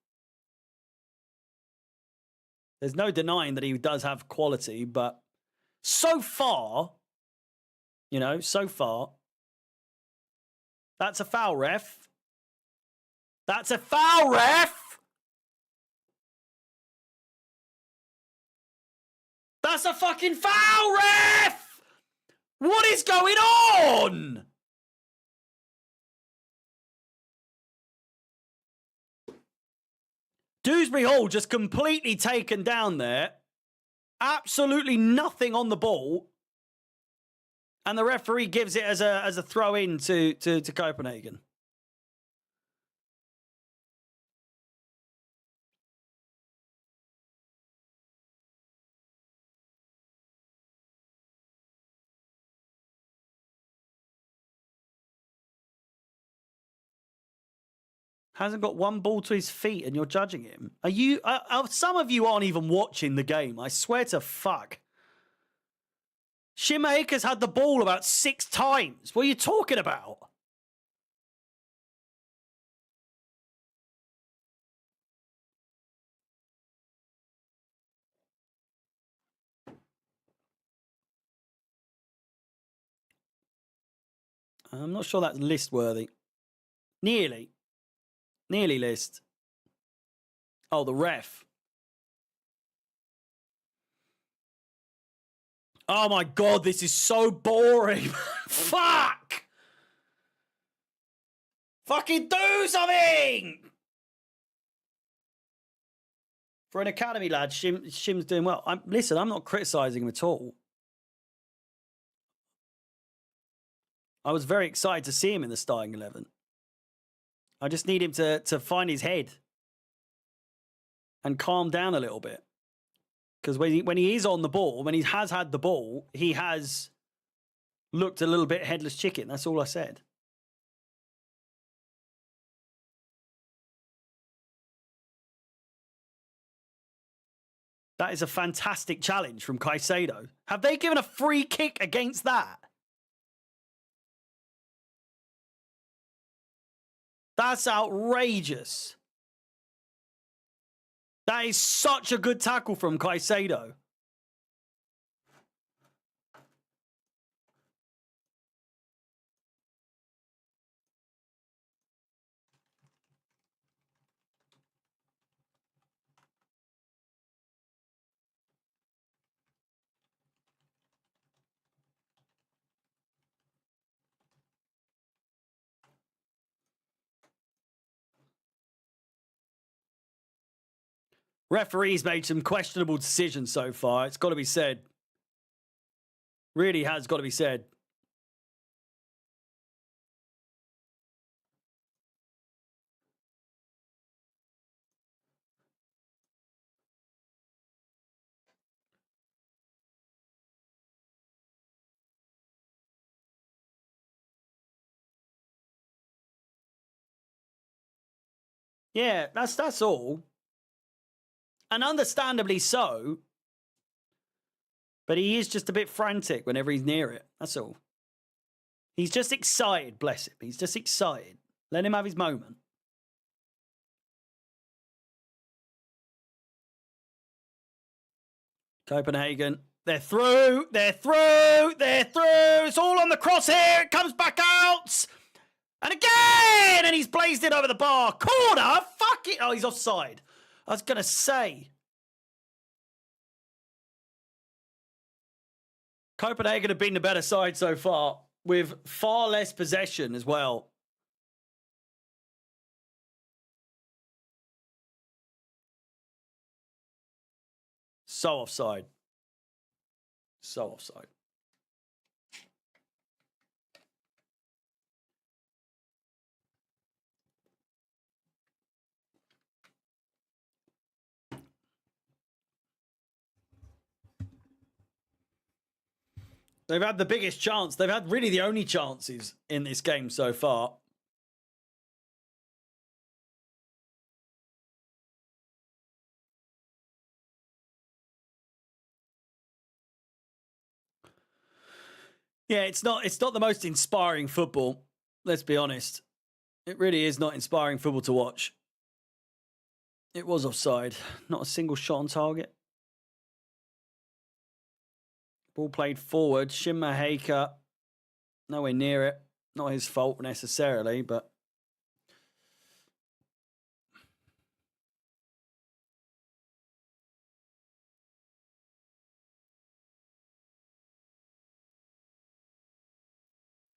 There's no denying that he does have quality, but so far, so far, that's a foul, ref. That's a foul, ref. That's a fucking foul, ref. What is going on? Dewsbury Hall just completely taken down there. Absolutely nothing on the ball. And the referee gives it as a throw in to Copenhagen. Hasn't got one ball to his feet and you're judging him. Some of you aren't even watching the game. I swear to fuck. Shimmerhaker's had the ball about 6 times. What are you talking about? I'm not sure that's list worthy. Nearly list. Oh, the ref. Oh my God, this is so boring. Fuck! Fucking do something! For an academy lad, Shim's doing well. Listen, I'm not criticising him at all. I was very excited to see him in the starting 11. I just need him to find his head and calm down a little bit. Because when he is on the ball, when he has had the ball, he has looked a little bit headless chicken. That's all I said. That is a fantastic challenge from Caicedo. Have they given a free kick against that? That's outrageous. That is such a good tackle from Caicedo. Referees made some questionable decisions so far. It's got to be said. Really has got to be said. Yeah, that's all. And understandably so. But he is just a bit frantic whenever he's near it. That's all. He's just excited, bless him. He's just excited. Let him have his moment. Copenhagen. They're through. They're through. They're through. It's all on the crosshair. It comes back out. And again. And he's blazed it over the bar. Corner. Fuck it. Oh, he's offside. I was going to say. Copenhagen have been the better side so far, with far less possession as well. So offside. So offside. They've had the biggest chance. They've had really the only chances in this game so far. Yeah, it's not the most inspiring football. Let's be honest. It really is not inspiring football to watch. It was offside. Not a single shot on target. Ball played forward. Shinma Heika, nowhere near it. Not his fault necessarily, but...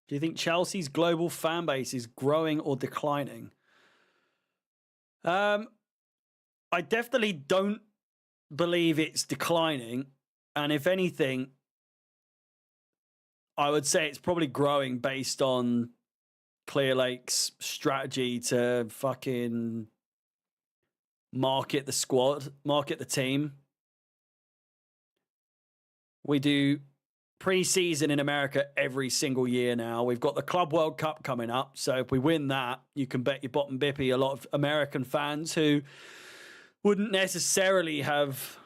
Do you think Chelsea's global fan base is growing or declining? I definitely don't believe it's declining. And if anything, I would say it's probably growing based on Clearlake's strategy to fucking market the squad, market the team. We do pre-season in America every single year now. We've got the Club World Cup coming up. So if we win that, you can bet your bottom bippy a lot of American fans who wouldn't necessarily have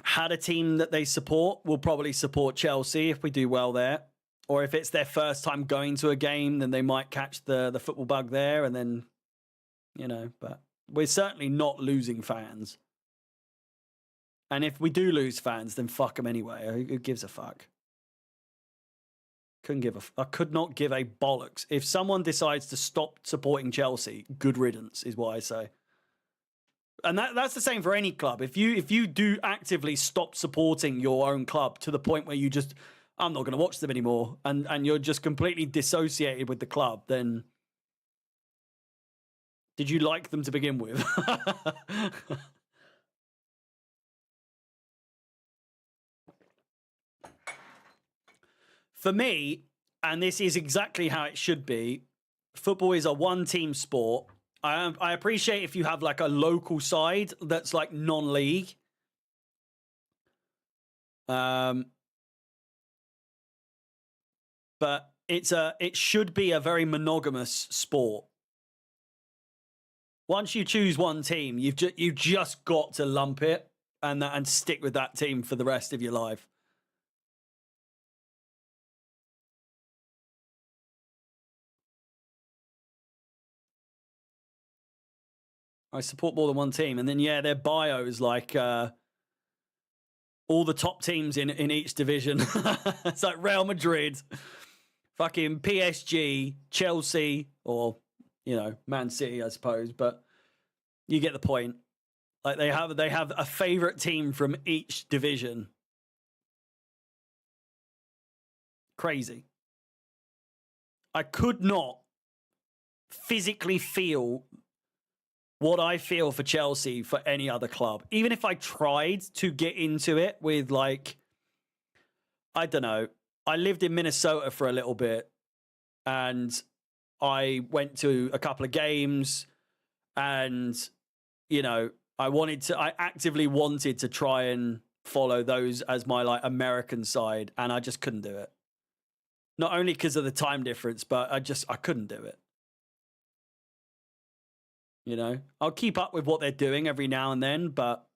had a team that they support will probably support Chelsea if we do well there. Or if it's their first time going to a game, then they might catch the football bug there. And then, you know, but we're certainly not losing fans. And if we do lose fans, then fuck them anyway. Who gives a fuck? I could not give a bollocks. If someone decides to stop supporting Chelsea, good riddance is what I say. And that's the same for any club. If you do actively stop supporting your own club to the point where you just, I'm not going to watch them anymore, and you're just completely dissociated with the club, then did you like them to begin with? For me, and this is exactly how it should be, football is a one-team sport. I appreciate if you have like a local side that's like non-league. But it should be a very monogamous sport. Once you choose one team, you've just got to lump it and stick with that team for the rest of your life. I support more than one team. And then, yeah, their bio is like all the top teams in each division. It's like Real Madrid, fucking PSG, Chelsea, or, you know, Man City, I suppose. But you get the point. Like they have a favorite team from each division. Crazy. I could not physically feel what I feel for Chelsea for any other club. Even if I tried to get into it with, like, I don't know, I lived in Minnesota for a little bit and I went to a couple of games and, you know, I actively wanted to try and follow those as my like American side, and I just couldn't do it. Not only because of the time difference, but I couldn't do it. You know, I'll keep up with what they're doing every now and then, but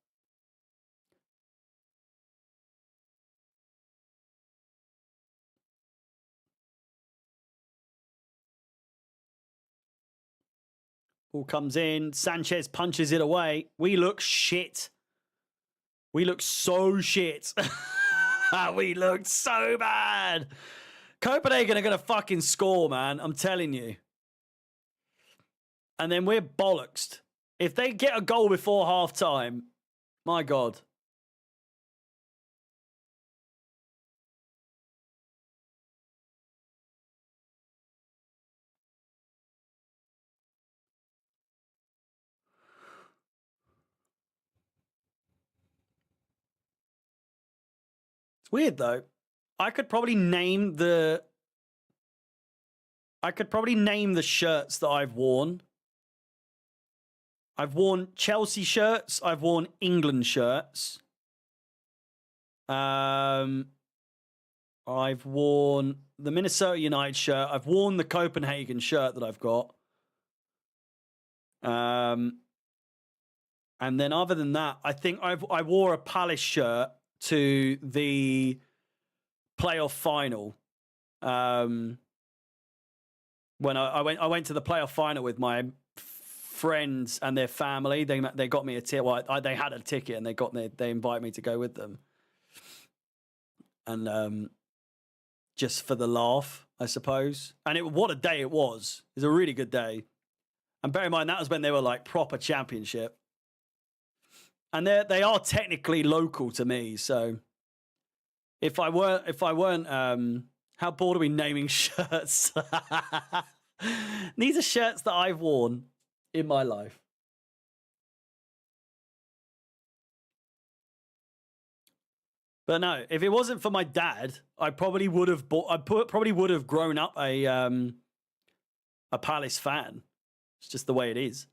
ball comes in. Sanchez punches it away. We look shit. We look so shit. We look so bad. Copenhagen are going to fucking score, man. I'm telling you. And then we're bollocksed. If they get a goal before half time, my God. It's weird though. I could probably name the shirts that I've worn. I've worn Chelsea shirts. I've worn England shirts. I've worn the Minnesota United shirt. I've worn the Copenhagen shirt that I've got. And then other than that, I think I wore a Palace shirt to the playoff final When I went to the playoff final with my friends and their family. They got me a ticket. Well, they had a ticket and they invited me to go with them. And just for the laugh, I suppose. And what a day it was. It was a really good day. And bear in mind, that was when they were like proper championship. And they are technically local to me. So if I weren't, how bored are we naming shirts? These are shirts that I've worn in my life. But no, if it wasn't for my dad, I probably would have probably would have grown up a Palace fan. It's just the way it is.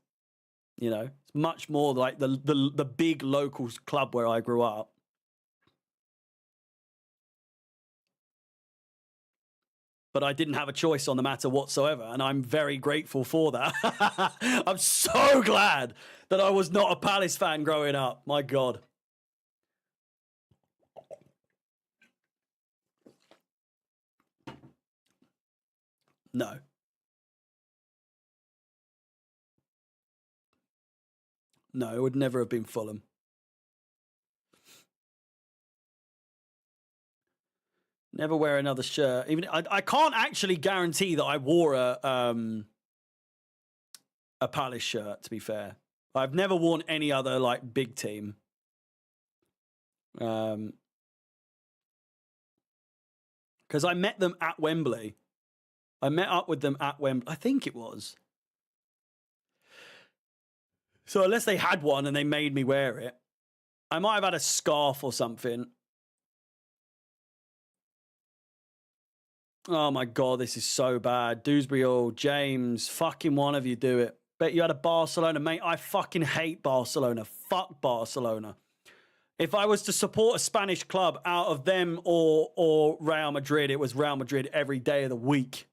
You know, it's much more like the big local club where I grew up. But I didn't have a choice on the matter whatsoever, and I'm very grateful for that. I'm so glad that I was not a Palace fan growing up. My God. No. No, it would never have been Fulham. Never wear another shirt. Even I can't actually guarantee that I wore a Palace shirt, to be fair. I've never worn any other like big team. Because I met them at Wembley. I met up with them at Wembley. I think it was. So unless they had one and they made me wear it, I might have had a scarf or something. Oh my God, this is so bad. Dewsbury or James, fucking one of you do it. Bet you had a Barcelona, mate. I fucking hate Barcelona. Fuck Barcelona. If I was to support a Spanish club out of them or Real Madrid, it was Real Madrid every day of the week.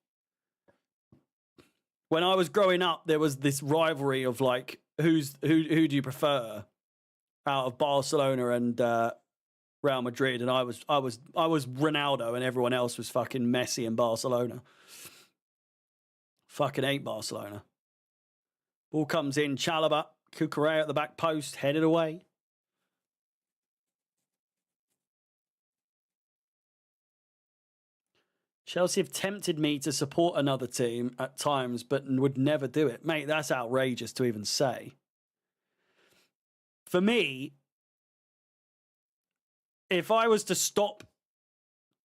When I was growing up, there was this rivalry of like, who do you prefer out of Barcelona and Real Madrid? And I was Ronaldo, and everyone else was fucking Messi and Barcelona. Fucking hate Barcelona. Ball comes in, Chalobah, Cucurella at the back post, headed away. Chelsea have tempted me to support another team at times, but would never do it. Mate, that's outrageous to even say. For me, if I was to stop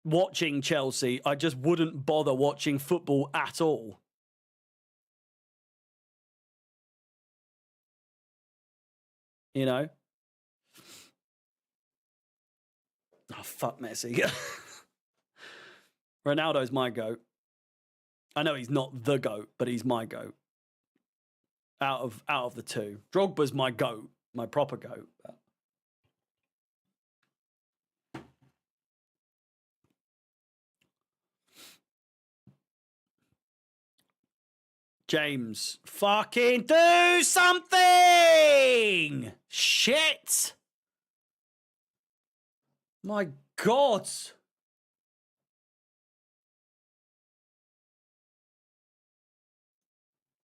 watching Chelsea, I just wouldn't bother watching football at all. You know? Oh, fuck Messi. Ronaldo's my GOAT. I know he's not the GOAT, but he's my GOAT. Out of the two. Drogba's my GOAT, my proper GOAT. James, fucking do something! Shit! My God!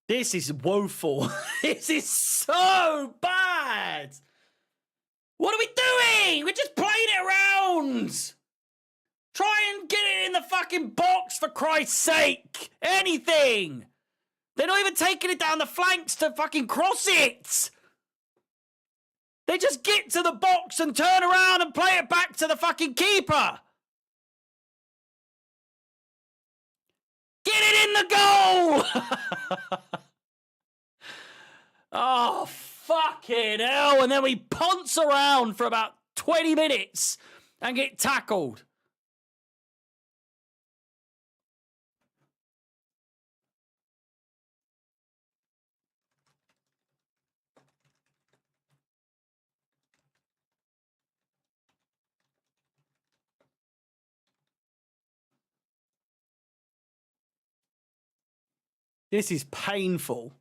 This is woeful. This is so bad! What are we doing? We're just playing it around! Try and get it in the fucking box, for Christ's sake! Anything! They're not even taking it down the flanks to fucking cross it! They just get to the box and turn around and play it back to the fucking keeper! Get it in the goal! Oh, fucking hell. And then we ponce around for about 20 minutes and get tackled. This is painful.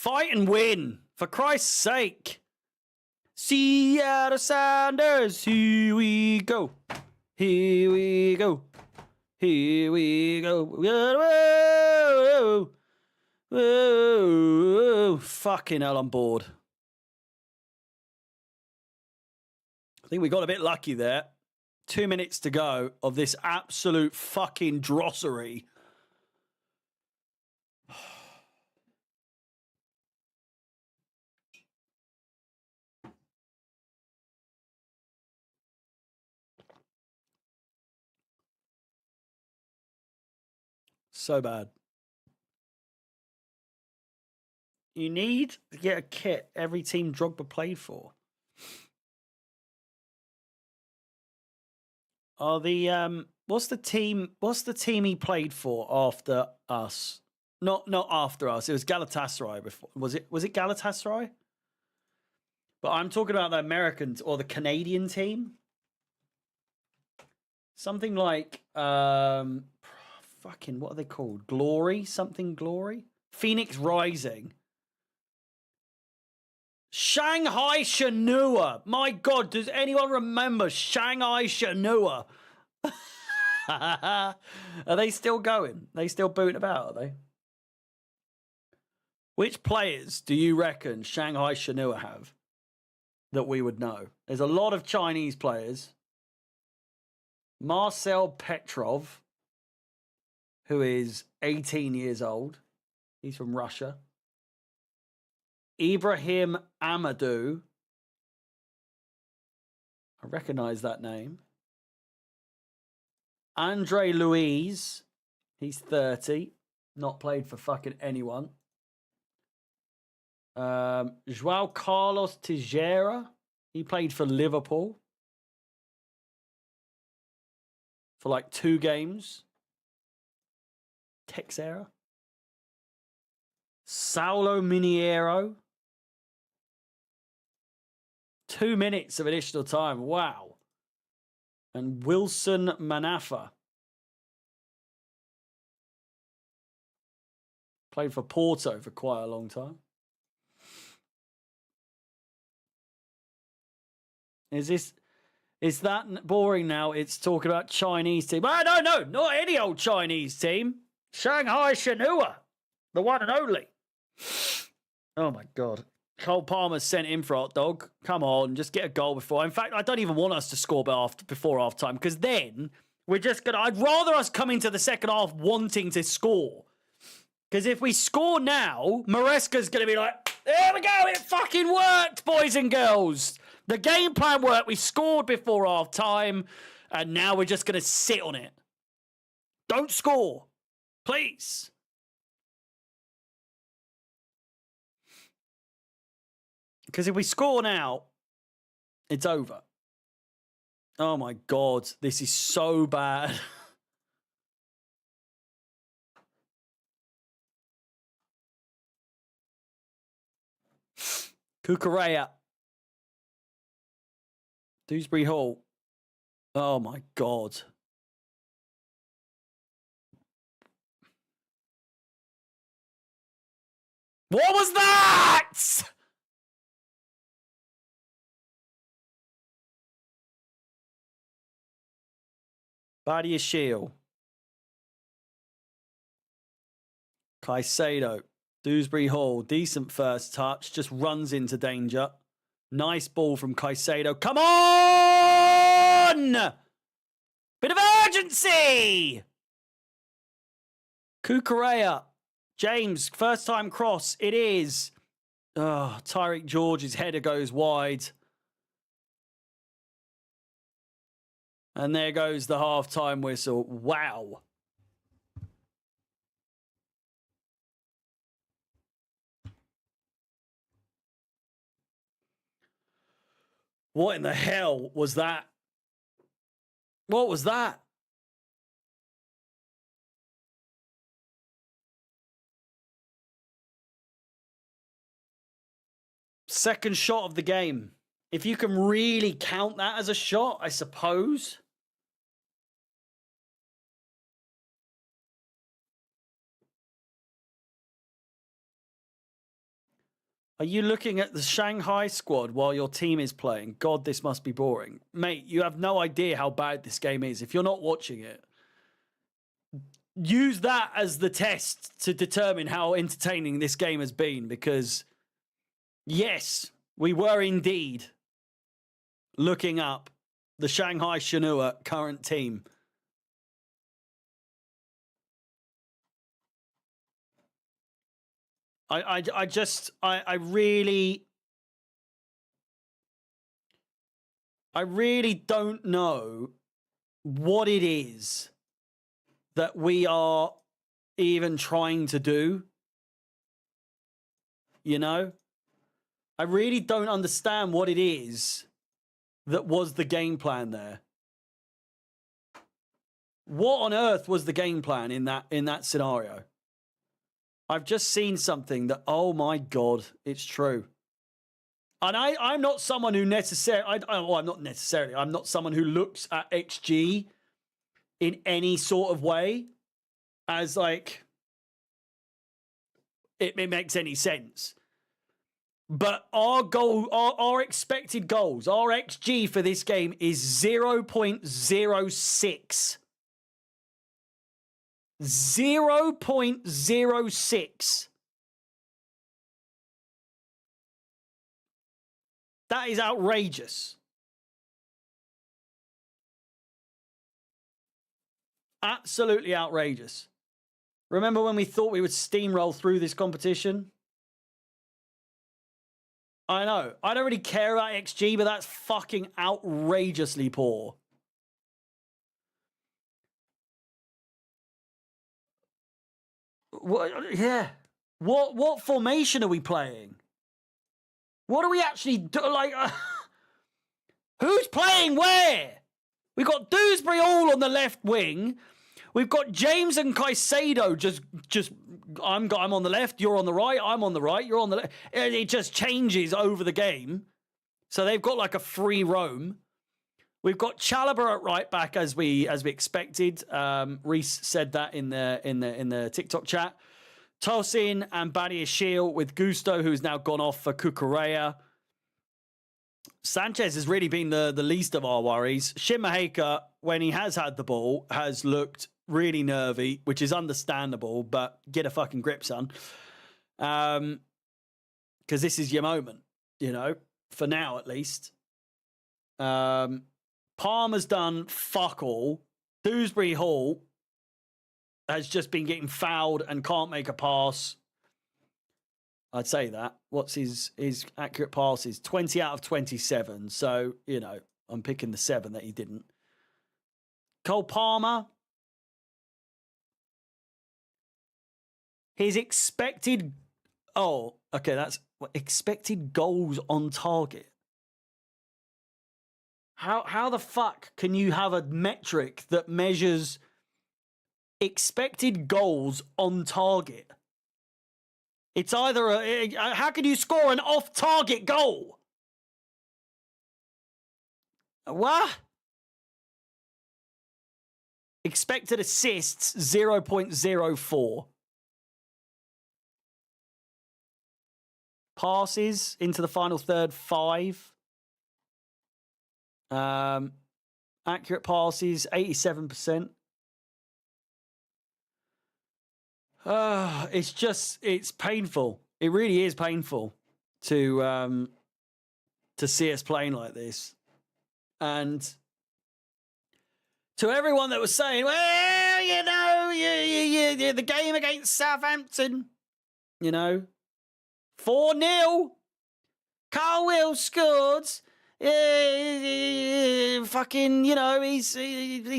Fight and win, for Christ's sake. Seattle Sounders, here we go. Here we go. Here we go. Whoa, whoa. Fucking hell, I'm bored. I think we got a bit lucky there. 2 minutes to go of this absolute fucking drossery. So bad. You need to get a kit every team Drogba played for. Are the what's the team he played for after us? Not after us. It was Galatasaray before. Was it Galatasaray? But I'm talking about the American or the Canadian team. Something like fucking what are they called? Glory? Something Glory? Phoenix Rising. Shanghai Shenhua. My God, does anyone remember Shanghai Shenhua? Are they still going? They still booting about, are they? Which players do you reckon Shanghai Shenhua have that we would know? There's a lot of Chinese players. Marcel Petrov, who is 18 years old. He's from Russia. Ibrahim Amadou. I recognize that name. Andre Luiz. He's 30. Not played for fucking anyone. Joao Carlos Teixeira. He played for Liverpool. For like 2 games. Teixeira. Saulo Miniero. 2 minutes of additional time. Wow. And Wilson Manafa. Played for Porto for quite a long time. Is that boring now? It's talking about Chinese team. Oh, no, not any old Chinese team. Shanghai Shenhua. The one and only. Oh, my God. Cole Palmer sent in for hot dog. Come on, just get a goal before. In fact, I don't even want us to score before half time because then we're just going to... I'd rather us come into the second half wanting to score. Because if we score now, Maresca's going to be like, there we go, it fucking worked, boys and girls. The game plan worked. We scored before half time, and now we're just going to sit on it. Don't score, please. Because if we score now, it's over. Oh my God, this is so bad. Cucurella. Dewsbury Hall. Oh my God. What was that? Badia Shield. Caicedo. Dewsbury Hall. Decent first touch. Just runs into danger. Nice ball from Caicedo. Come on! Bit of urgency! Cucurella. James, first time cross. It is. Oh, Tyreek George's header goes wide. And there goes the half-time whistle. Wow. What in the hell was that? What was that? Second shot of the game. If you can really count that as a shot, I suppose. Are you looking at the Shanghai squad while your team is playing? God, this must be boring. Mate, you have no idea how bad this game is. If you're not watching it, use that as the test to determine how entertaining this game has been, because yes, we were indeed looking up the Shanghai Shenhua current team. I really don't know what it is that we are even trying to do. You know? I really don't understand what it is that was the game plan there. What on earth was the game plan in that scenario? I've just seen something that, oh my God, it's true. And I'm not someone who necessarily, I'm not someone who looks at XG in any sort of way as like it makes any sense. But our goal, our expected goals, our XG for this game is 0.06. 0.06. That is outrageous. Absolutely outrageous. Remember when we thought we would steamroll through this competition? I know. I don't really care about XG, but that's fucking outrageously poor. Yeah. What formation are we playing? What do we actually do? Like, who's playing where? We've got Dewsbury all on the left wing. We've got James and Caicedo just I'm on the left, you're on the right, I'm on the right, you're on the left. It just changes over the game. So they've got like a free roam. We've got Chalobah at right back as we expected. Reese said that in the TikTok chat. Tosin and Badiashile with Gusto, who's now gone off for Cucurella. Sanchez has really been the least of our worries. Shin Maheka, when he has had the ball, has looked really nervy, which is understandable, but get a fucking grip, son. Because this is your moment, you know, for now at least. Palmer's done fuck all. Dewsbury Hall has just been getting fouled and can't make a pass. I'd say that. What's his accurate passes? 20 out of 27. So, you know, I'm picking the 7 that he didn't. Cole Palmer. His expected... Oh, okay, that's expected goals on target. How the fuck can you have a metric that measures expected goals on target? It's either how can you score an off-target goal? What? Expected assists 0.04. Passes into the final third 5. Accurate passes 87%. It's painful. It really is painful to see us playing like this. And to everyone that was saying, well, you know, the game against Southampton, you know, 4-0. Carl Will scored. Fucking, you know, he's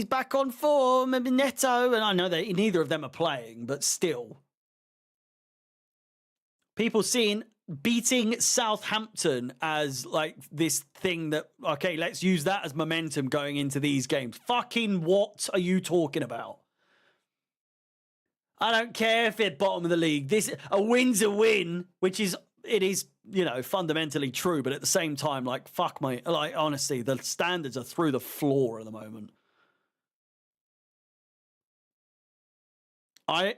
back on form. Neto, and I know that neither of them are playing, but still, people seeing beating Southampton as like this thing that, okay, let's use that as momentum going into these games. Fucking what are you talking about? I don't care if they're bottom of the league. A win's a win, which is, it is, you know, fundamentally true, but at the same time, like, fuck my, like, honestly, the standards are through the floor at the moment. I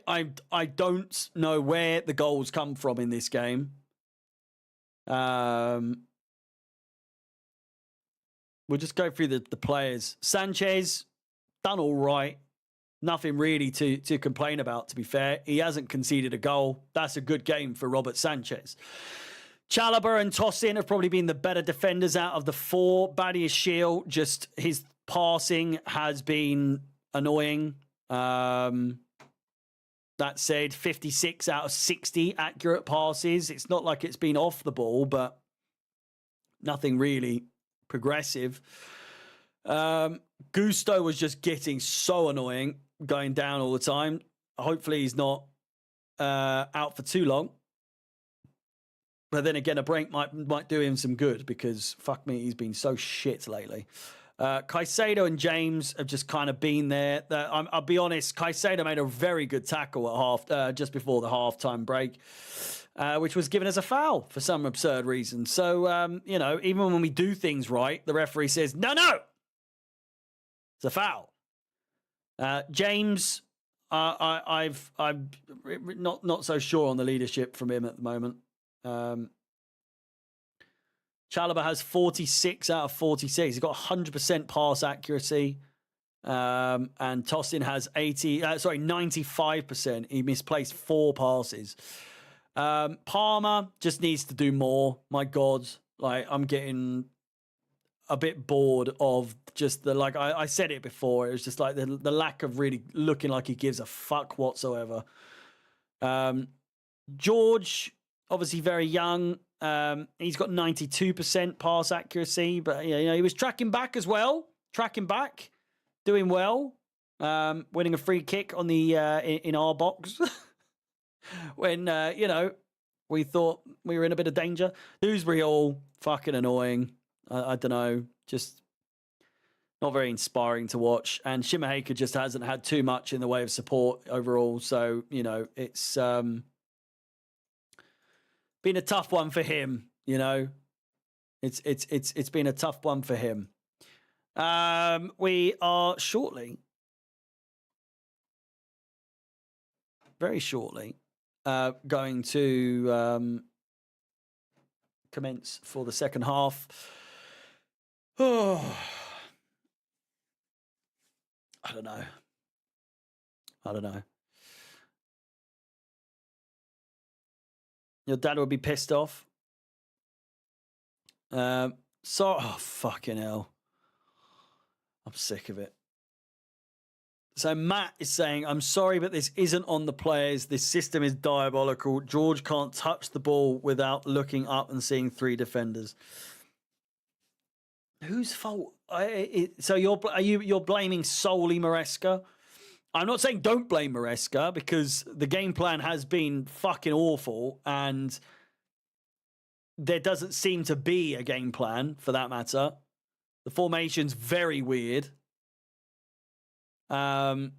don't know where the goals come from in this game. We'll just go through the players. Sanchez, done all right. Nothing really to complain about, to be fair. He hasn't conceded a goal. That's a good game for Robert Sanchez. Chalobah and Tosin have probably been the better defenders out of the four. Badiashile, just his passing has been annoying. That said, 56 out of 60 accurate passes. It's not like it's been off the ball, but nothing really progressive. Gusto was just getting so annoying, going down all the time. Hopefully he's not out for too long. But then again, a break might do him some good because, fuck me, he's been so shit lately. Caicedo and James have just kind of been there. I'll be honest, Caicedo made a very good tackle at just before the halftime break, which was given as a foul for some absurd reason. So, even when we do things right, the referee says, no, it's a foul. James, I'm not so sure on the leadership from him at the moment. Chalobah has 46 out of 46. He's got 100% pass accuracy. And Tosin has 95%. He misplaced 4 passes. Palmer just needs to do more. My God, I'm getting a bit bored of just I said it before. It was just like the lack of really looking like he gives a fuck whatsoever. George, obviously very young. He's got 92% pass accuracy, but he was tracking back as well. Doing well. Winning a free kick on the in our box when we thought we were in a bit of danger. Dewsbury all fucking annoying. I don't know, just not very inspiring to watch. And Shimaheka just hasn't had too much in the way of support overall. So it's been a tough one for him. It's been a tough one for him. We are very shortly, going to commence for the second half. Oh, I don't know. Your dad would be pissed off. Oh, fucking hell. I'm sick of it. So Matt is saying, I'm sorry, but this isn't on the players. This system is diabolical. George can't touch the ball without looking up and seeing 3 defenders. Whose fault? So you're blaming solely Maresca? I'm not saying don't blame Maresca, because the game plan has been fucking awful and there doesn't seem to be a game plan for that matter. The formation's very weird. But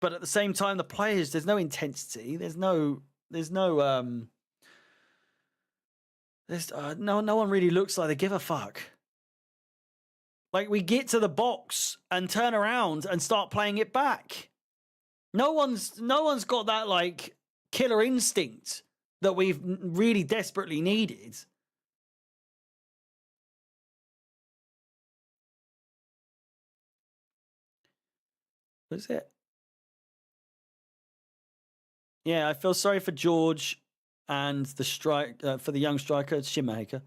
at the same time, the players, there's no intensity. No one really looks like they give a fuck. Like, we get to the box and turn around and start playing it back. No one's got that killer instinct that we've really desperately needed. What is it? Yeah, I feel sorry for George and for the young striker, Shimaheka.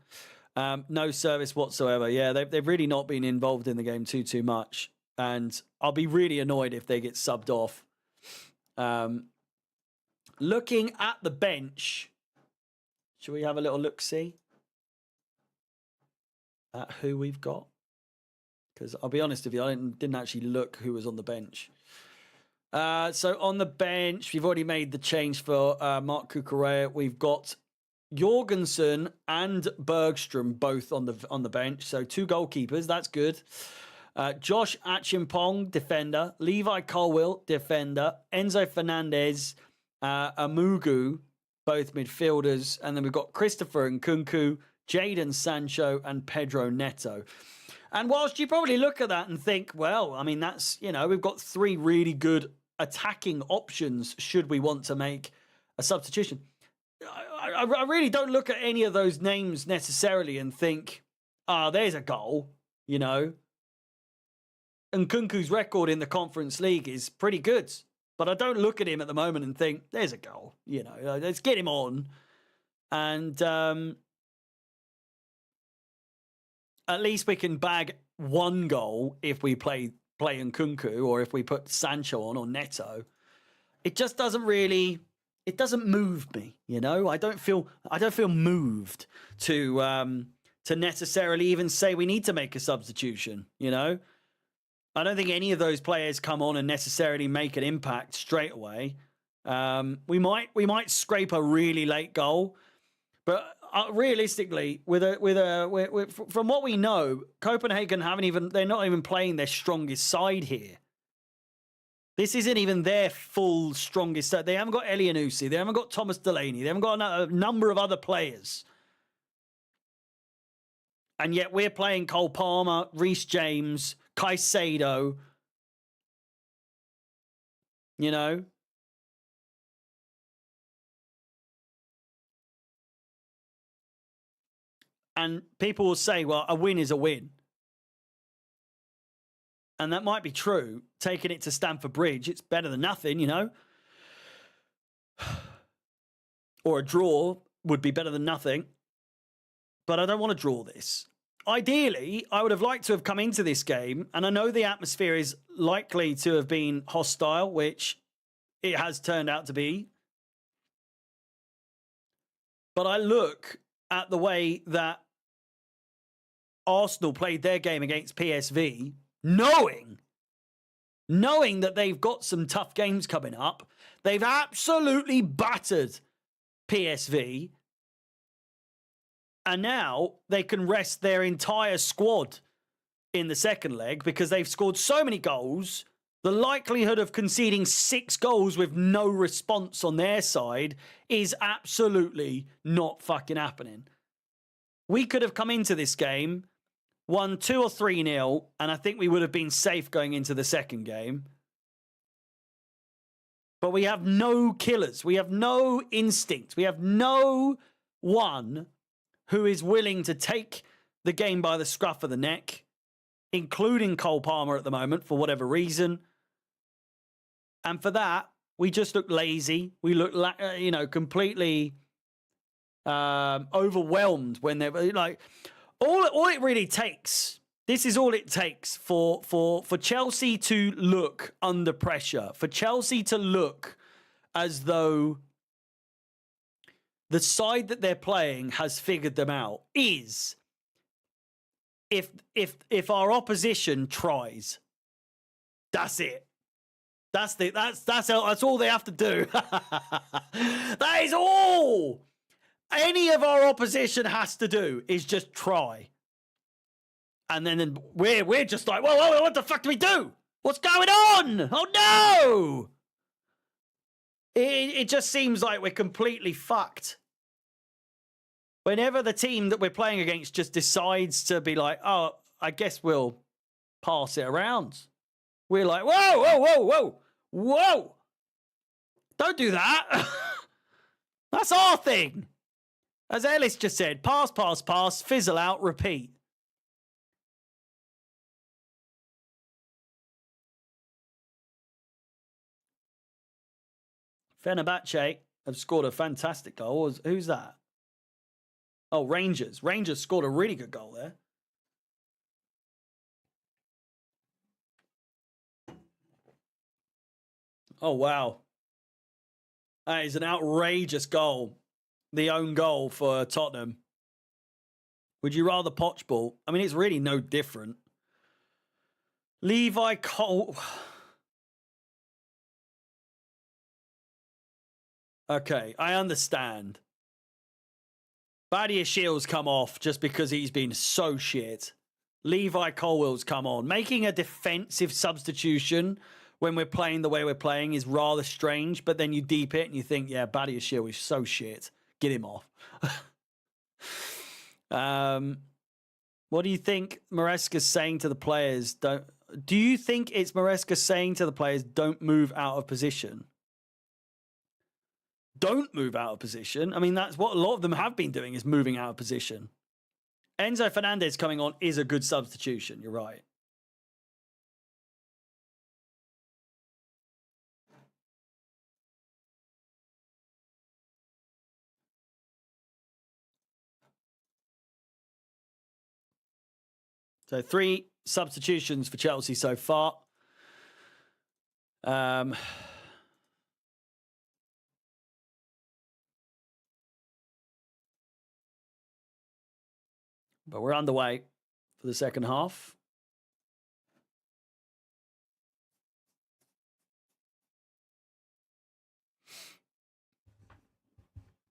No service whatsoever. Yeah, they've really not been involved in the game too much. And I'll be really annoyed if they get subbed off. Looking at the bench, should we have a little look-see at who we've got? Because I'll be honest with you, I didn't actually look who was on the bench. So on the bench, we've already made the change for Mark Cucurella. We've got Jorgensen and Bergstrom both on the bench. So 2 goalkeepers, that's good. Josh Achimpong, defender. Levi Colwill, defender. Enzo Fernandez, Amugu, both midfielders. And then we've got Christopher Nkunku, Jadon Sancho, and Pedro Neto. And whilst you probably look at that and think, well, I mean, that's, we've got 3 really good attacking options should we want to make a substitution. I really don't look at any of those names necessarily and think, there's a goal, you know. And Nkunku's record in the Conference League is pretty good. But I don't look at him at the moment and think, there's a goal, you know. Let's get him on. And at least we can bag one goal if we play Nkunku or if we put Sancho on or Neto. It just doesn't really... It doesn't move me, you know. I don't feel moved to necessarily even say we need to make a substitution, you know. I don't think any of those players come on and necessarily make an impact straight away. We might scrape a really late goal, but realistically, from what we know, Copenhagen they're not even playing their strongest side here. This isn't even their full strongest side. They haven't got Elianusi. They haven't got Thomas Delaney. They haven't got a number of other players. And yet we're playing Cole Palmer, Reece James, Caicedo. You know? And people will say, well, a win is a win. And that might be true. Taking it to Stamford Bridge, it's better than nothing, you know. Or a draw would be better than nothing. But I don't want to draw this. Ideally, I would have liked to have come into this game, and I know the atmosphere is likely to have been hostile, which it has turned out to be. But I look at the way that Arsenal played their game against PSV, knowing that they've got some tough games coming up. They've absolutely battered PSV. And now they can rest their entire squad in the second leg because they've scored so many goals. The likelihood of conceding 6 goals with no response on their side is absolutely not fucking happening. We could have come into this game, won 2 or 3-0, and I think we would have been safe going into the second game. But we have no killers. We have no instinct. We have no one who is willing to take the game by the scruff of the neck, including Cole Palmer at the moment, for whatever reason. And for that, we just look lazy. We look, completely overwhelmed when they're like... All it really takes, this is all it takes for Chelsea to look under pressure, for Chelsea to look as though the side that they're playing has figured them out, is if our opposition tries. That's it. That's all they have to do. That is all any of our opposition has to do, is just try. And then we're just like, whoa, what the fuck do we do? What's going on? Oh no! It just seems like we're completely fucked. Whenever the team that we're playing against just decides to be like, oh, I guess we'll pass it around, we're like, whoa. Don't do that. That's our thing. As Ellis just said, pass, fizzle out, repeat. Fenerbahce have scored a fantastic goal. Who's that? Oh, Rangers. Rangers scored a really good goal there. Oh, wow. That is an outrageous goal. The own goal for Tottenham. Would you rather Pochball? I mean, it's really no different. Levi Cole. Okay, I understand. Badiashiel's come off just because he's been so shit. Levi Colwell's come on. Making a defensive substitution when we're playing the way we're playing is rather strange, but then you deep it and you think, yeah, Badiashiel is so shit. Get him off. What do you think Maresca's saying to the players? Do you think it's Maresca saying to the players, don't move out of position? don't move out of position. I mean, that's what a lot of them have been doing, is moving out of position. Enzo Fernandez coming on is a good substitution. You're right. So 3 substitutions for Chelsea so far. But we're underway for the second half.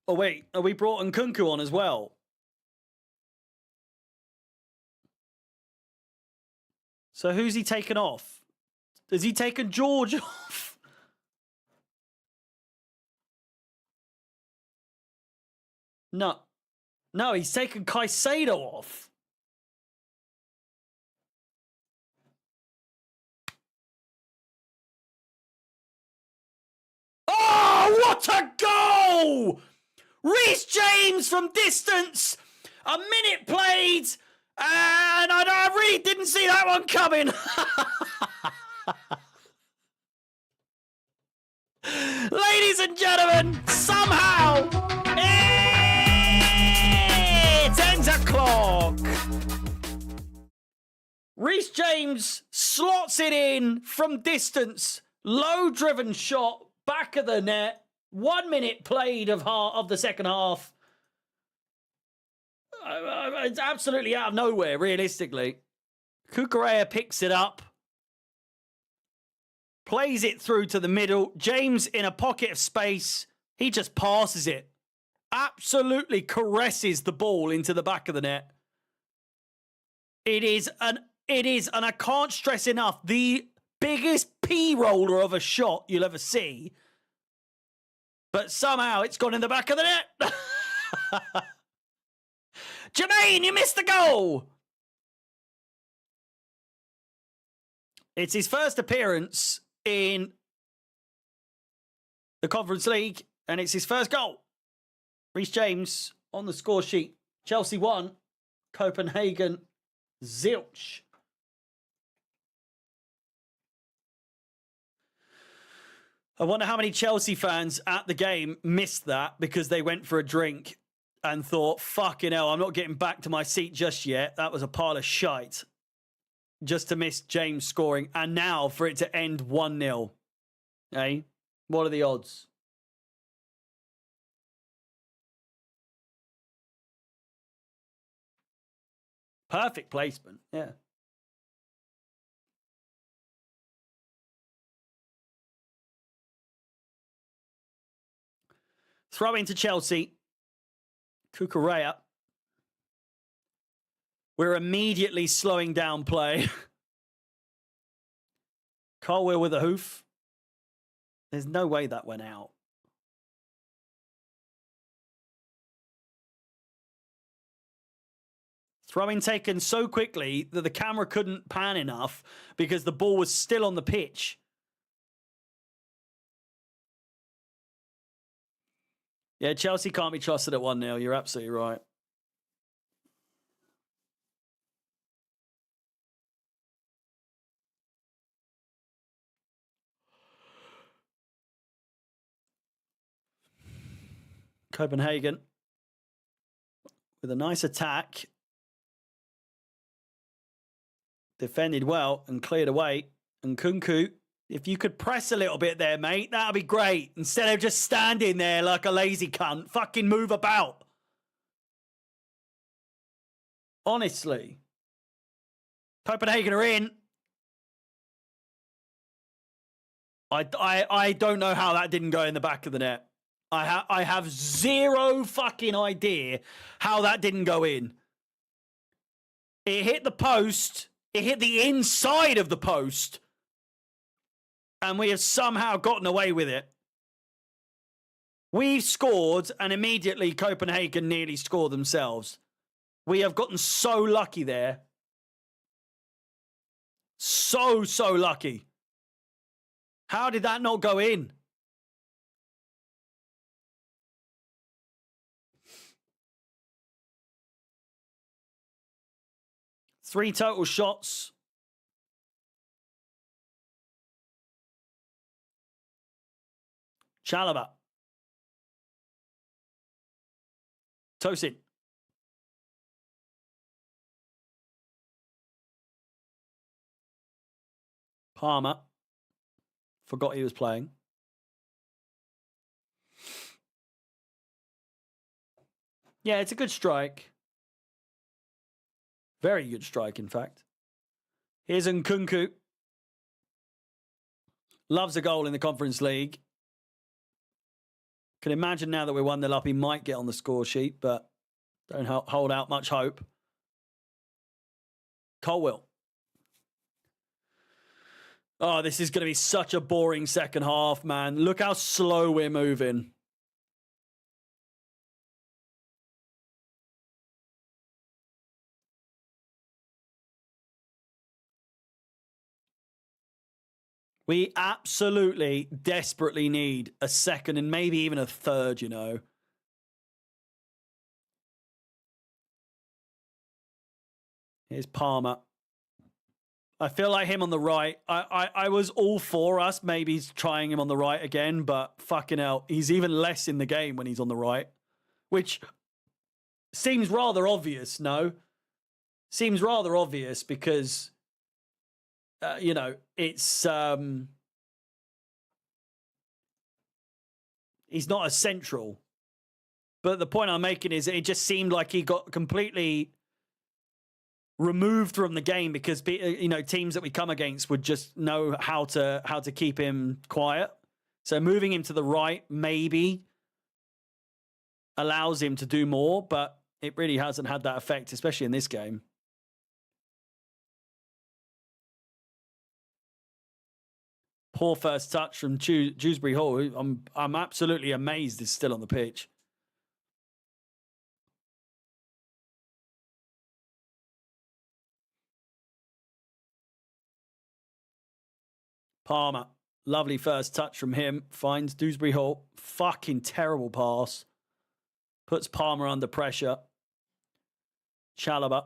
Oh, wait. Are we brought Nkunku on as well? So who's he taken off? Has he taken George off? No. No, he's taken Caicedo off. Oh, what a goal! Reece James from distance. A minute played. And I really didn't see that one coming. Ladies and gentlemen, somehow it's 10 o'clock. Reece James slots it in from distance. Low driven shot, back of the net. 1 minute played of the second half. It's absolutely out of nowhere, realistically. Cucurella picks it up. Plays it through to the middle. James in a pocket of space. He just passes it. Absolutely caresses the ball into the back of the net. It is, and I can't stress enough, the biggest P-roller of a shot you'll ever see. But somehow it's gone in the back of the net. Jermaine, you missed the goal. It's his first appearance in the Conference League, and it's his first goal. Reece James on the score sheet. Chelsea 1, Copenhagen 0. I wonder how many Chelsea fans at the game missed that because they went for a drink and thought, fucking hell, I'm not getting back to my seat just yet. That was a pile of shite. Just to miss James scoring. And now for it to end 1-0. Hey, what are the odds? Perfect placement, yeah. Throw into Chelsea. Cucurella. We're immediately slowing down play. Colwill with a hoof. There's no way that went out. Throw-in taken so quickly that the camera couldn't pan enough because the ball was still on the pitch. Yeah, Chelsea can't be trusted at 1-0. You're absolutely right. Copenhagen with a nice attack. Defended well and cleared away. And Nkunku, if you could press a little bit there, mate, that'd be great. Instead of just standing there like a lazy cunt, fucking move about. Honestly. Copenhagen are in. I don't know how that didn't go in the back of the net. I have zero fucking idea how that didn't go in. It hit the post. It hit the inside of the post. And we have somehow gotten away with it. We've scored, and immediately Copenhagen nearly scored themselves. We have gotten so lucky there. So lucky. How did that not go in? 3 total shots. Chalobah. Tosin. Palmer. Forgot he was playing. Yeah, it's a good strike. Very good strike, in fact. Here's Nkunku. Loves a goal in the Conference League. Can imagine now that we're 1-0 up, he might get on the score sheet, but don't hold out much hope. Colwill. Oh, this is going to be such a boring second half, man. Look how slow we're moving. We absolutely, desperately need a second and maybe even a third, you know. Here's Palmer. I feel like him on the right. I was all for us maybe trying him on the right again, but fucking hell, he's even less in the game when he's on the right, which seems rather obvious, no? Seems rather obvious because, you know, it's... he's not as central. But the point I'm making is it just seemed like he got completely removed from the game because, you know, teams that we come against would just know how to keep him quiet. So moving him to the right maybe allows him to do more, but it really hasn't had that effect, especially in this game. Poor first touch from Dewsbury Hall. I'm absolutely amazed he's still on the pitch. Palmer. Lovely first touch from him. Finds Dewsbury Hall. Fucking terrible pass. Puts Palmer under pressure. Chalobah.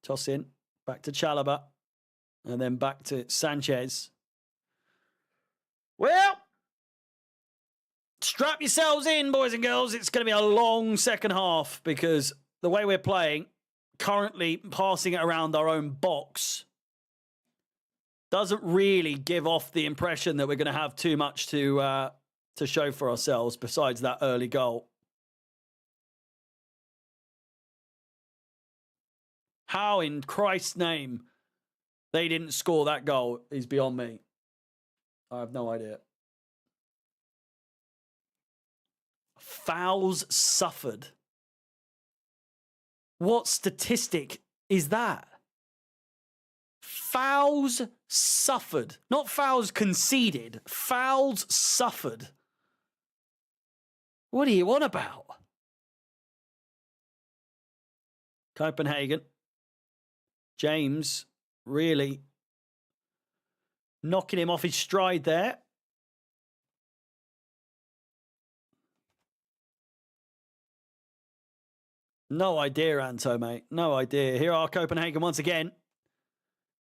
Toss in. Back to Chalobah. And then back to Sanchez. Well, strap yourselves in, boys and girls. It's going to be a long second half because the way we're playing, currently passing it around our own box, doesn't really give off the impression that we're going to have too much to show for ourselves besides that early goal. How in Christ's name they didn't score that goal is beyond me. I have no idea. Fouls suffered. What statistic is that? Fouls suffered. Not fouls conceded. Fouls suffered. What are you on about? Copenhagen. James really knocking him off his stride there. No idea, Anto, mate. No idea. Here are Copenhagen once again.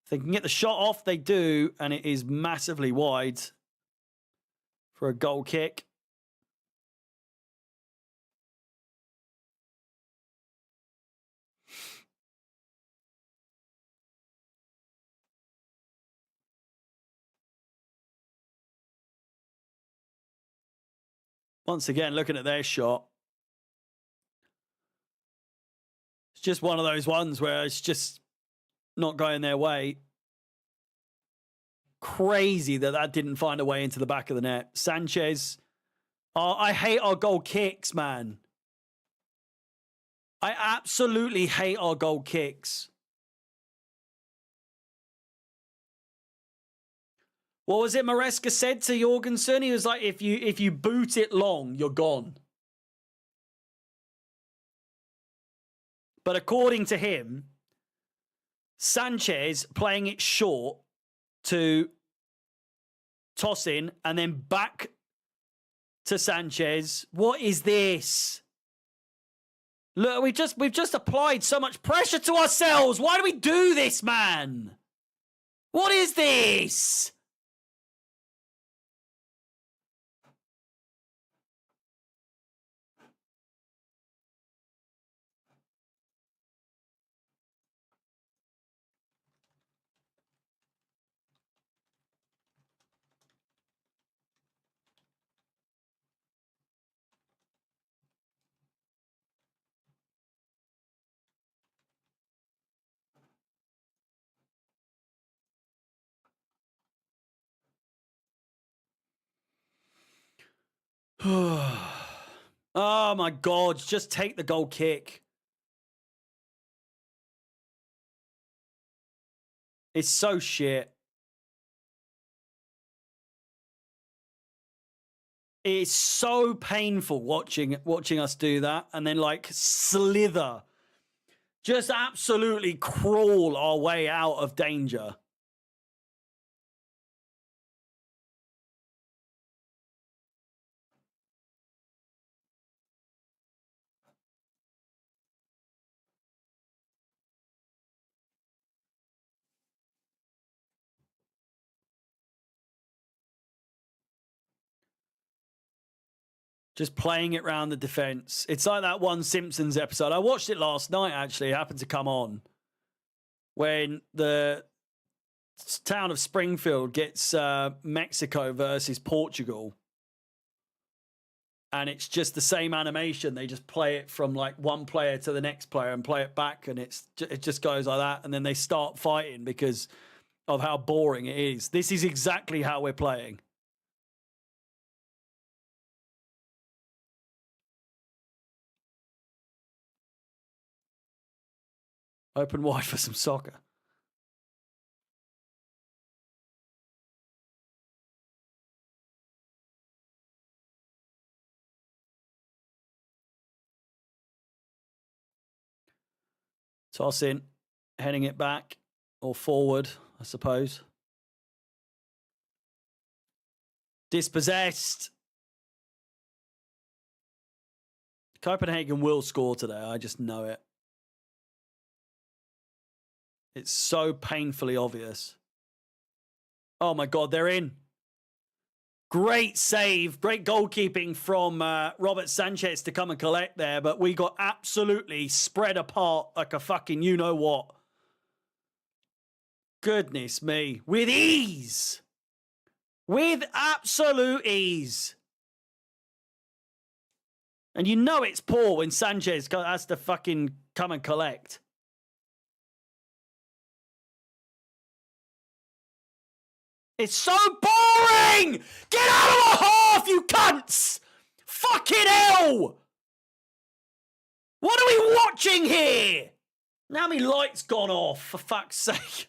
If they can get the shot off, they do, and it is massively wide for a goal kick. Once again, looking at their shot, it's just one of those ones where it's just not going their way. Crazy that didn't find a way into the back of the net. Sanchez. Oh, I hate our goal kicks, man. I absolutely hate our goal kicks. What was it Maresca said to Jorgensen? He was like, if you boot it long, you're gone. But according to him, Sanchez playing it short to toss in and then back to Sanchez. What is this? Look, we've just applied so much pressure to ourselves. Why do we do this, man? What is this? Oh my God, just take the goal kick. It's so shit. It's so painful watching us do that and then like slither. Just absolutely crawl our way out of danger. Just playing it round the defense. It's like that one Simpsons episode. I watched it last night, actually. It happened to come on. When the town of Springfield gets Mexico versus Portugal. And it's just the same animation. They just play it from like one player to the next player and play it back. And it just goes like that. And then they start fighting because of how boring it is. This is exactly how we're playing. Open wide for some soccer. Toss in, heading it back or forward, I suppose. Dispossessed. Copenhagen will score today. I just know it. It's so painfully obvious. Oh my God, they're in. Great save. Great goalkeeping from Robert Sanchez to come and collect there. But we got absolutely spread apart like a fucking you-know-what. Goodness me. With ease. With absolute ease. And you know it's poor when Sanchez has to fucking come and collect. It's so boring! Get out of the half, you cunts! Fucking hell! What are we watching here? Now my light's gone off, for fuck's sake.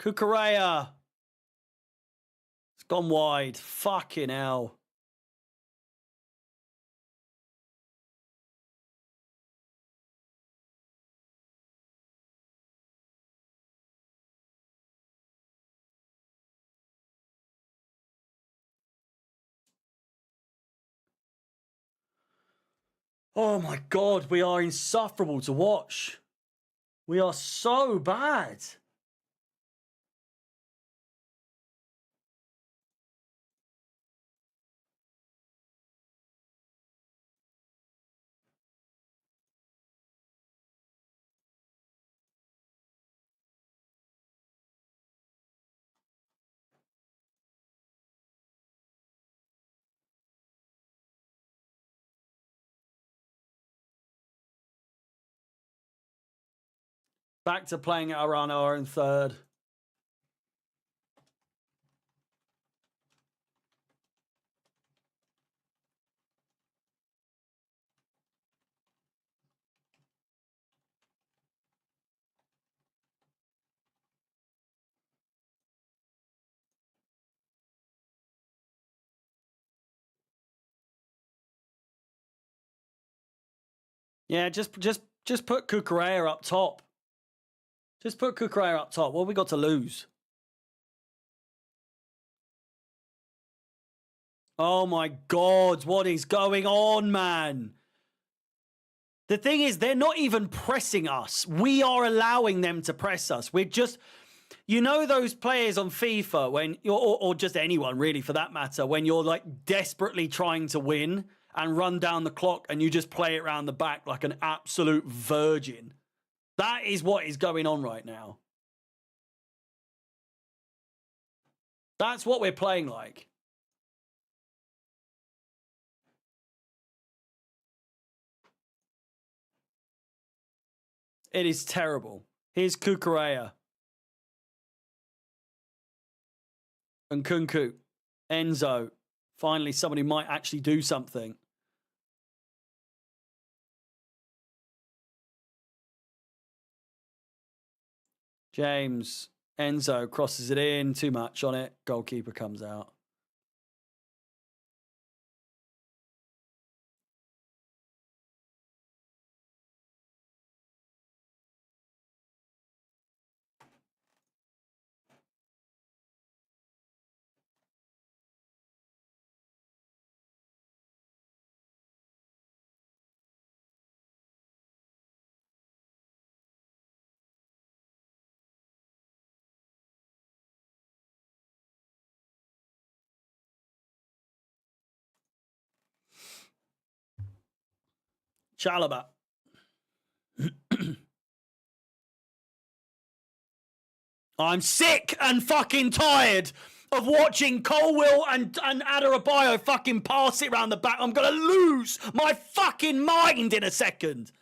Cucurella. It's gone wide. Fucking hell. Oh my God, we are insufferable to watch. We are so bad. Back to playing it around our own third. Yeah, just put Cucurella up top. Just put Cucurella up top. What have we got to lose? Oh my God, what is going on, man? The thing is, they're not even pressing us. We are allowing them to press us. We're just, you know, those players on FIFA when you're, or just anyone really for that matter, when you're like desperately trying to win and run down the clock and you just play it around the back like an absolute virgin. That is what is going on right now. That's what we're playing like. It is terrible. Here's Kukurea. And Kunku. Enzo. Finally, somebody might actually do something. James. Enzo crosses it in. Too much on it. Goalkeeper comes out. Chalobah. I'm sick and fucking tired of watching Colwill and Adarabayo fucking pass it around the back. I'm going to lose my fucking mind in a second.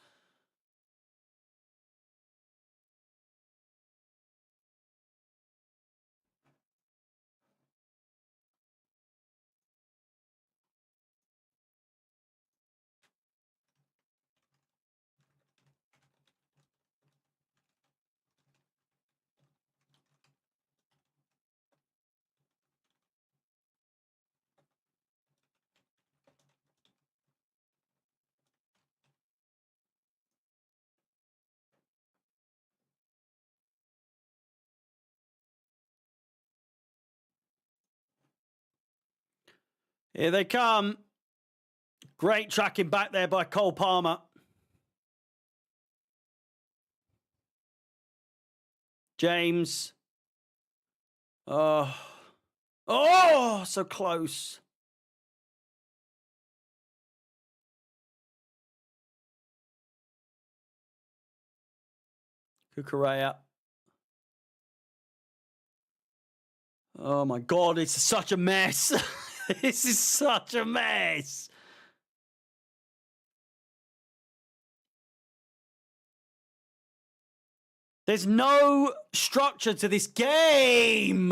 Here they come. Great tracking back there by Cole Palmer. James. Oh, so close. Kukurea. Oh my God, it's such a mess. This is such a mess. There's no structure to this game.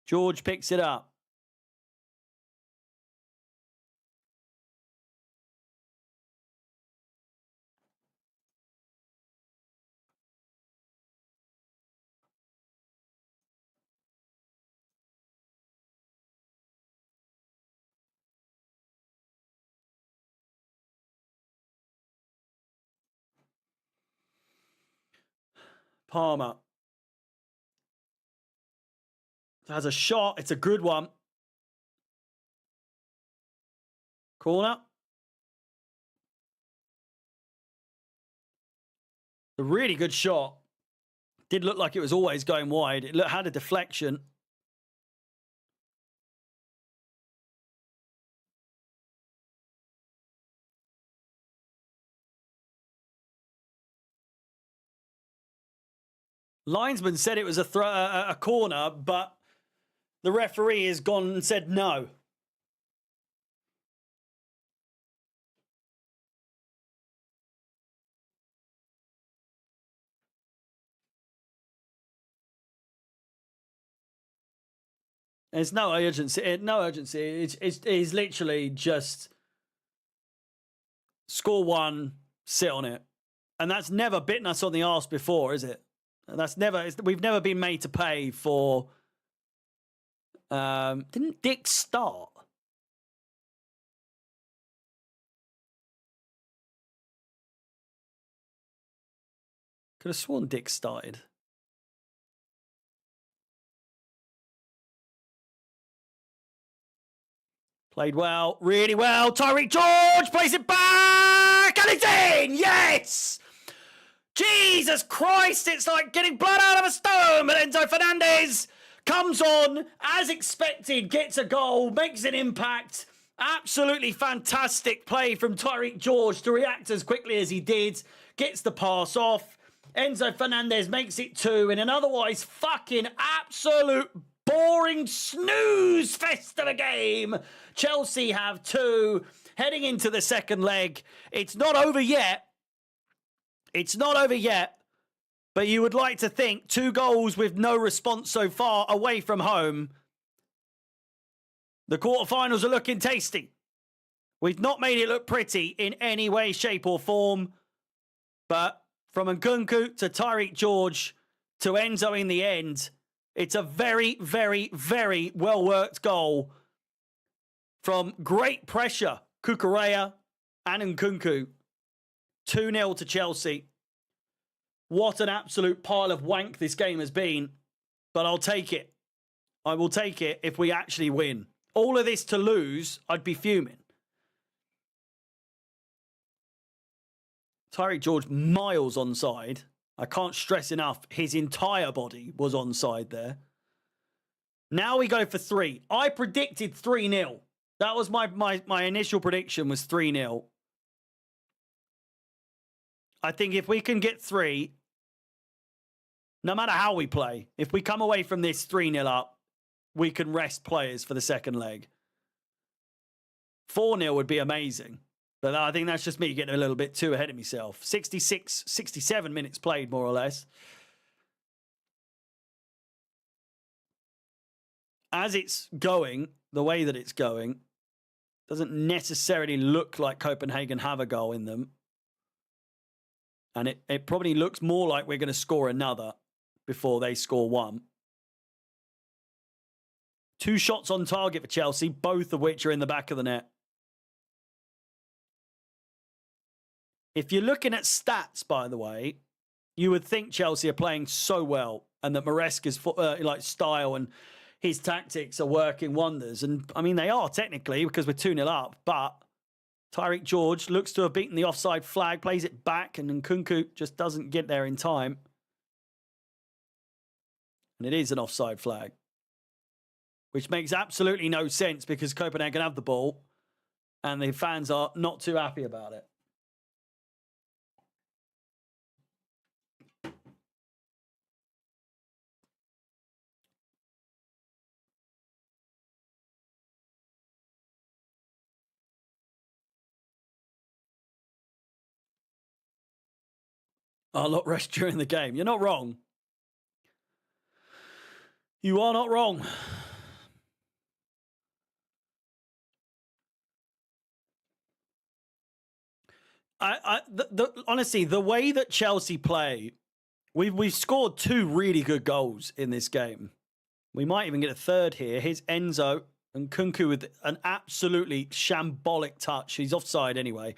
George picks it up. Palmer has a shot. It's a good one. Corner. A really good shot. Did look like it was always going wide. It had a deflection. Linesman said it was a corner, but the referee has gone and said no. There's no urgency. No urgency. It's literally just score one, sit on it. And that's never bitten us on the arse before, is it? And that's never. We've never been made to pay for. Didn't Dick start? Could have sworn Dick started. Played well, really well. Tyreek George plays it back, and it's in! Yes! Jesus Christ, it's like getting blood out of a stone. But Enzo Fernandez comes on, as expected, gets a goal, makes an impact. Absolutely fantastic play from Tyreek George to react as quickly as he did. Gets the pass off. Enzo Fernandez makes it 2 in an otherwise fucking absolute boring snooze fest of a game. Chelsea have 2 heading into the second leg. It's not over yet. It's not over yet. But you would like to think 2 goals with no response so far away from home. The quarterfinals are looking tasty. We've not made it look pretty in any way, shape or form. But from Nkunku to Tyreek George to Enzo in the end, it's a very, very, very well-worked goal from great pressure. Cucurella and Nkunku. 2-0 to Chelsea. What an absolute pile of wank this game has been. But I'll take it. I will take it if we actually win. All of this to lose, I'd be fuming. Tyreek George miles onside. I can't stress enough, his entire body was onside there. Now we go for 3. I predicted 3-0. That was my initial prediction was 3-0. I think if we can get 3, no matter how we play, if we come away from this 3-0 up, we can rest players for the second leg. 4-0 would be amazing. But I think that's just me getting a little bit too ahead of myself. 66, 67 minutes played, more or less. As it's going, the way that it's going, doesn't necessarily look like Copenhagen have a goal in them. And it probably looks more like we're going to score another before they score 1. 2 shots on target for Chelsea, both of which are in the back of the net. If you're looking at stats, by the way, you would think Chelsea are playing so well and that Maresca's style and his tactics are working wonders. And, I mean, they are technically because we're 2-0 up. But Tyreek George looks to have beaten the offside flag, plays it back, and Nkunku just doesn't get there in time. And it is an offside flag, which makes absolutely no sense because Copenhagen have the ball and the fans are not too happy about it. A lot rest during the game. You're not wrong. You are not wrong. Honestly, the way that Chelsea play, we've scored 2 really good goals in this game. We might even get a third here. Here's Enzo and Nkunku with an absolutely shambolic touch. He's offside anyway.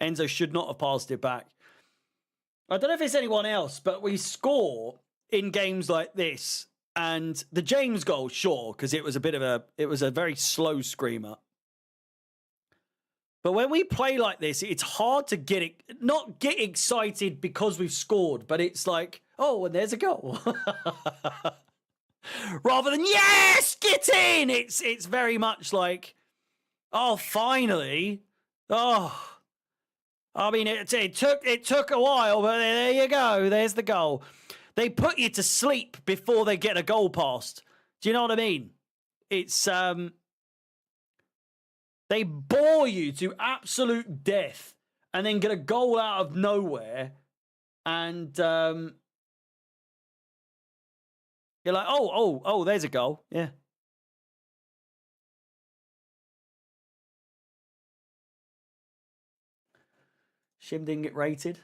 Enzo should not have passed it back. I don't know if it's anyone else, but we score in games like this. And the James goal, sure, because it was a very slow screamer. But when we play like this, it's hard to not get excited because we've scored, but it's like, oh, and there's a goal. Rather than, yes, get in! It's very much like, oh, finally. Oh, I mean, it took a while, but there you go. There's the goal. They put you to sleep before they get a goal past. Do you know what I mean? It's they bore you to absolute death and then get a goal out of nowhere, and you're like, oh, there's a goal. Yeah. Shim didn't get rated.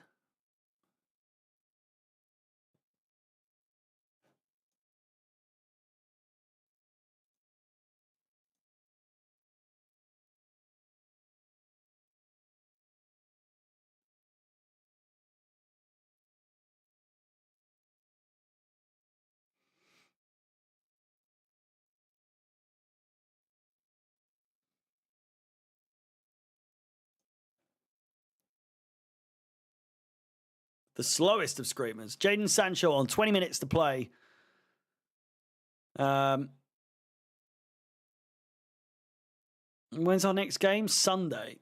The slowest of screamers. Jadon Sancho on 20 minutes to play. When's our next game? Sunday.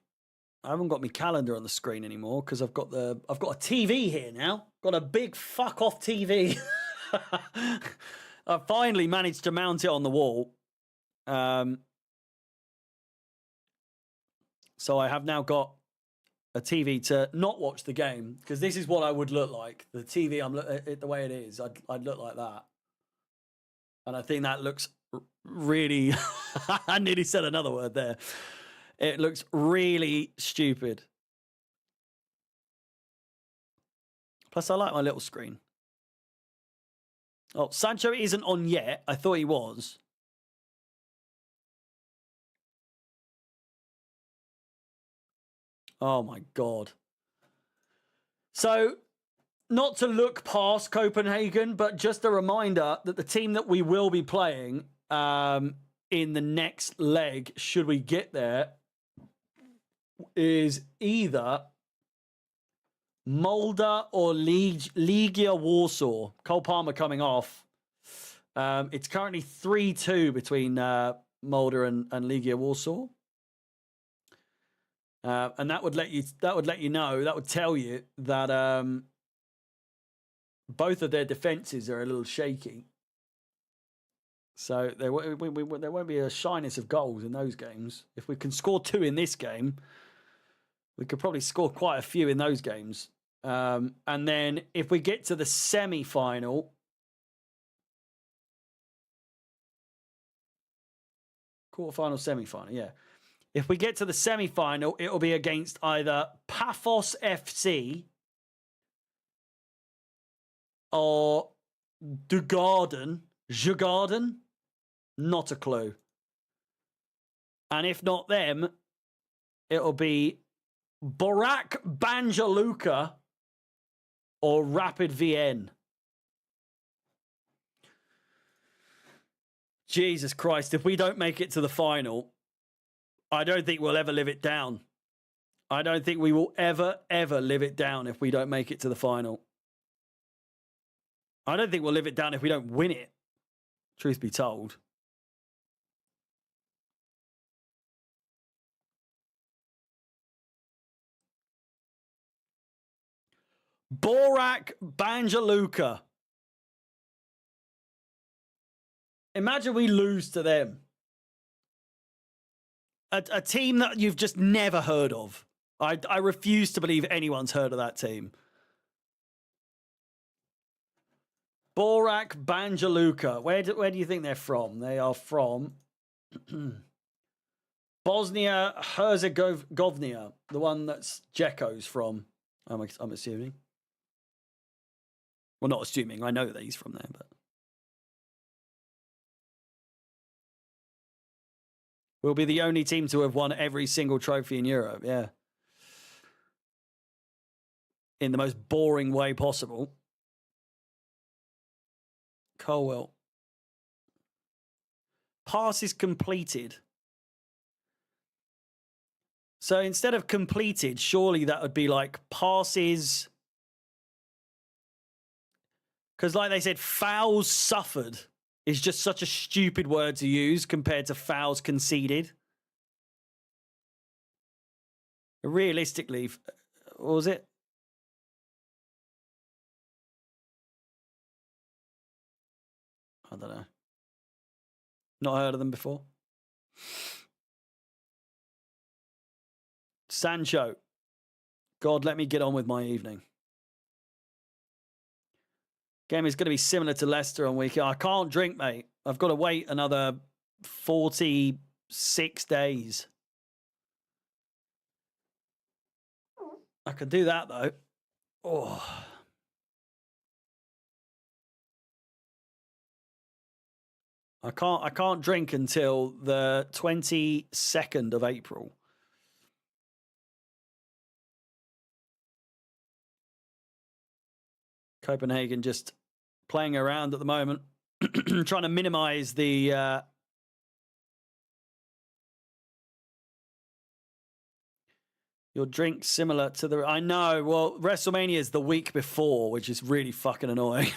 I haven't got my calendar on the screen anymore because I've got a TV here now. Got a big fuck off TV. I finally managed to mount it on the wall. So I have now got a TV to not watch the game because this is what I would look like. The TV, the way it is, I'd look like that. And I think that looks really, I nearly said another word there. It looks really stupid. Plus, I like my little screen. Oh, Sancho isn't on yet. I thought he was. Oh, my God. So, not to look past Copenhagen, but just a reminder that the team that we will be playing in the next leg, should we get there, is either Mulder or Legia Warsaw. Cole Palmer coming off. It's currently 3-2 between Mulder and Legia Warsaw. And that would let you know, that would tell you that both of their defenses are a little shaky. So there won't be a shyness of goals in those games. If we can score 2 in this game, we could probably score quite a few in those games. And then if we get to the semi-final, quarter-final, semi-final, yeah. If we get to the semi-final, it'll be against either Paphos FC or Djurgården. Not a clue. And if not them, it'll be Borac Banja Luka or Rapid VN. Jesus Christ, if we don't make it to the final, I don't think we'll ever live it down. I don't think we will ever live it down if we don't make it to the final. I don't think we'll live it down if we don't win it, truth be told. Borac Banja Luka. Imagine we lose to them. A team that you've just never heard of. I refuse to believe anyone's heard of that team. Borac Banja Luka. Where do you think they're from? They are from Bosnia Herzegovina, the one that's Dzeko's from. I'm assuming. Well, not assuming. I know that he's from there, but. We'll be the only team to have won every single trophy in Europe, yeah. In the most boring way possible. Colwell. Passes completed. So instead of completed, surely that would be like passes. Because like they said, fouls suffered is just such a stupid word to use compared to fouls conceded. Realistically, what was it? I don't know. Not heard of them before. Sancho. God, let me get on with my evening. Game is going to be similar to Leicester on weekend. I can't drink, mate. I've got to wait another 46 days. I could do that, though. Oh. I can't drink until the 22nd of April. Copenhagen just playing around at the moment, trying to minimize the Your drink's similar to the... I know. Well, WrestleMania is the week before, which is really fucking annoying.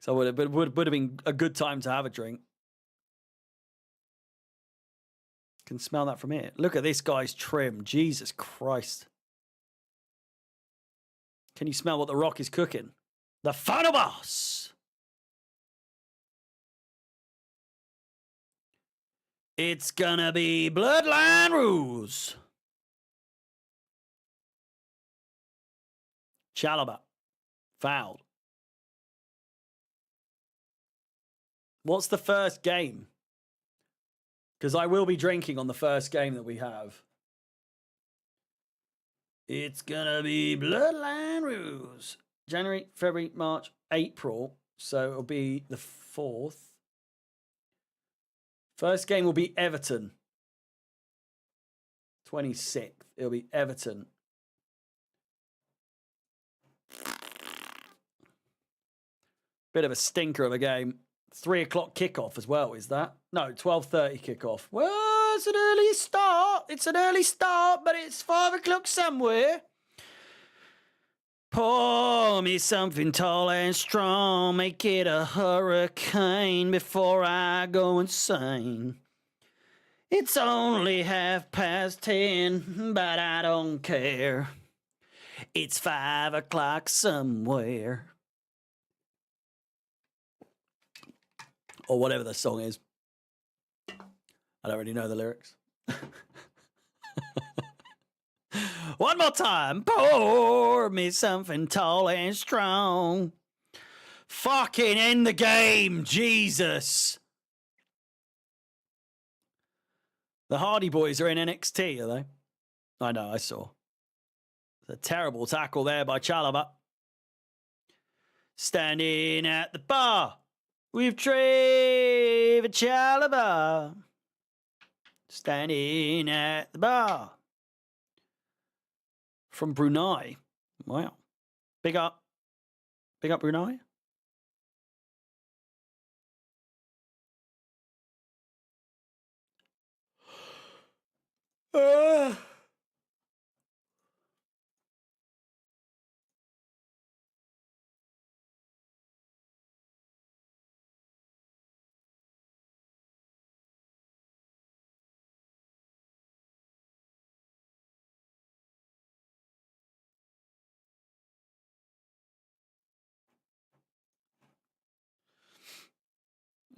So it would have been a good time to have a drink. Can smell that from here. Look at this guy's trim. Jesus Christ. Can you smell what The Rock is cooking? The Final Boss. It's gonna be Bloodline Rules. Chalaba. Fouled. What's the first game? Because I will be drinking on the first game that we have. It's gonna be Bloodline Rules. January, February, March, April. So it'll be the 4th. First game will be Everton. 26th. It'll be Everton. Bit of a stinker of a game. 3 o'clock kickoff as well, is that? No, 12:30 kickoff. Well, it's an early start. It's an early start, but it's 5 o'clock somewhere. Pour me something tall and strong. Make it a hurricane before I go insane. It's only 10:30, but I don't care. It's 5 o'clock somewhere. Or whatever the song is. I don't really know the lyrics. One more time. Pour me something tall and strong. Fucking end the game. Jesus. The Hardy Boys are in NXT, are they? I know, I saw. It's a terrible tackle there by Chalaba. Standing at the bar with Trevor Chalaba. Standing at the bar. From Brunei. Wow. Big up. Big up, Brunei.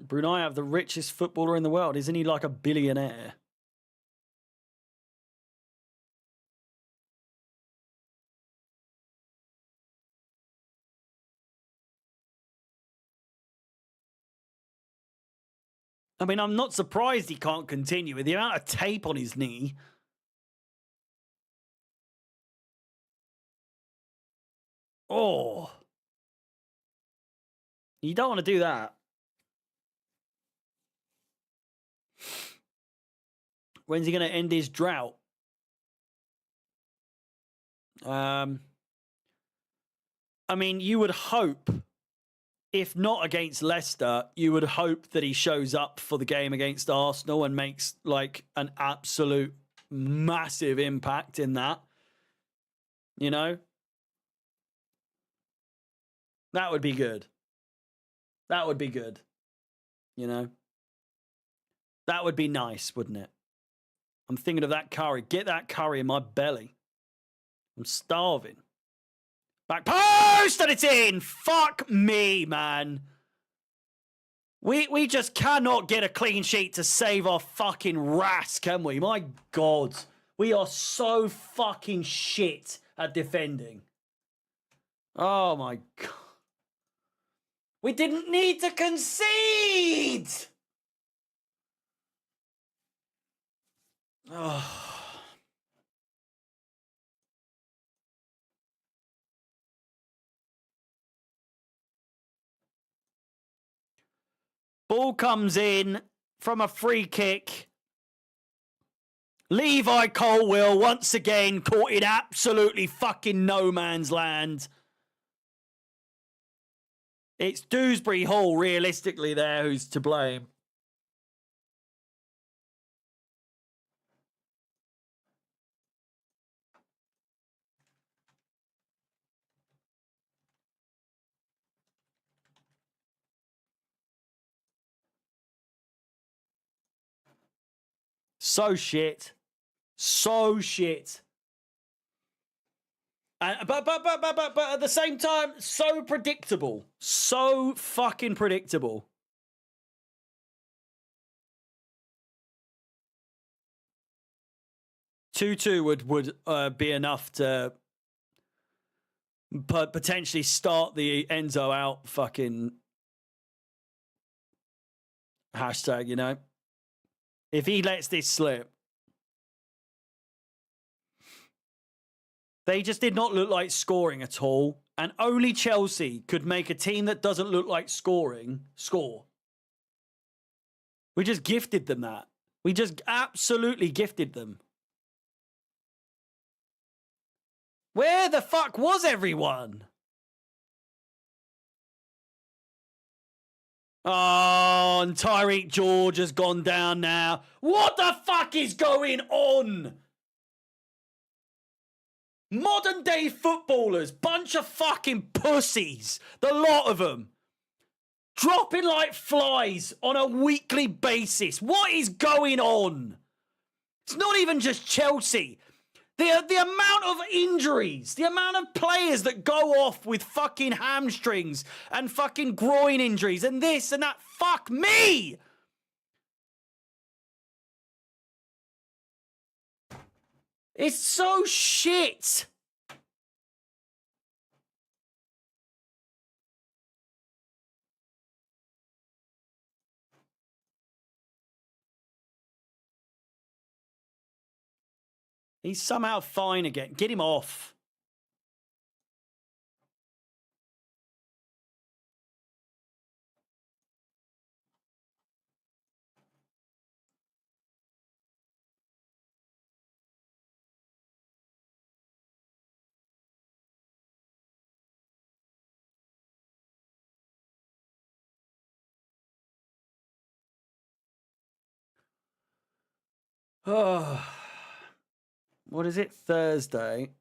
Brunei have the richest footballer in the world. Isn't he like a billionaire? I mean, I'm not surprised he can't continue with the amount of tape on his knee. Oh. You don't want to do that. When's he going to end his drought? I mean, you would hope, if not against Leicester, you would hope that he shows up for the game against Arsenal and makes like an absolute massive impact in that. You know? That would be good. That would be good. You know? That would be nice, wouldn't it? I'm thinking of that curry. Get that curry in my belly. I'm starving. Back post and it's in. Fuck me, man. We just cannot get a clean sheet to save our fucking Ras, can we? My God. We are so fucking shit at defending. Oh my God. We didn't need to concede. Oh. Ball comes in from a free kick. Levi Colwill once again caught in absolutely fucking no man's land. It's Dewsbury Hall, realistically, there who's to blame. So shit. So shit. But at the same time, so predictable. So fucking predictable. Two would be enough to potentially start the Enzo out fucking hashtag, you know? If he lets this slip. They just did not look like scoring at all. And only Chelsea could make a team that doesn't look like scoring score. We just gifted them that. We just absolutely gifted them. Where the fuck was everyone? Oh, and Tyreek George has gone down now. What the fuck is going on? Modern day footballers, bunch of fucking pussies. The lot of them. Dropping like flies on a weekly basis. What is going on? It's not even just Chelsea. The amount of injuries, the amount of players that go off with fucking hamstrings and fucking groin injuries and this and that. Fuck me! It's so shit. He's somehow fine again. Get him off. Oh. What is it? Thursday.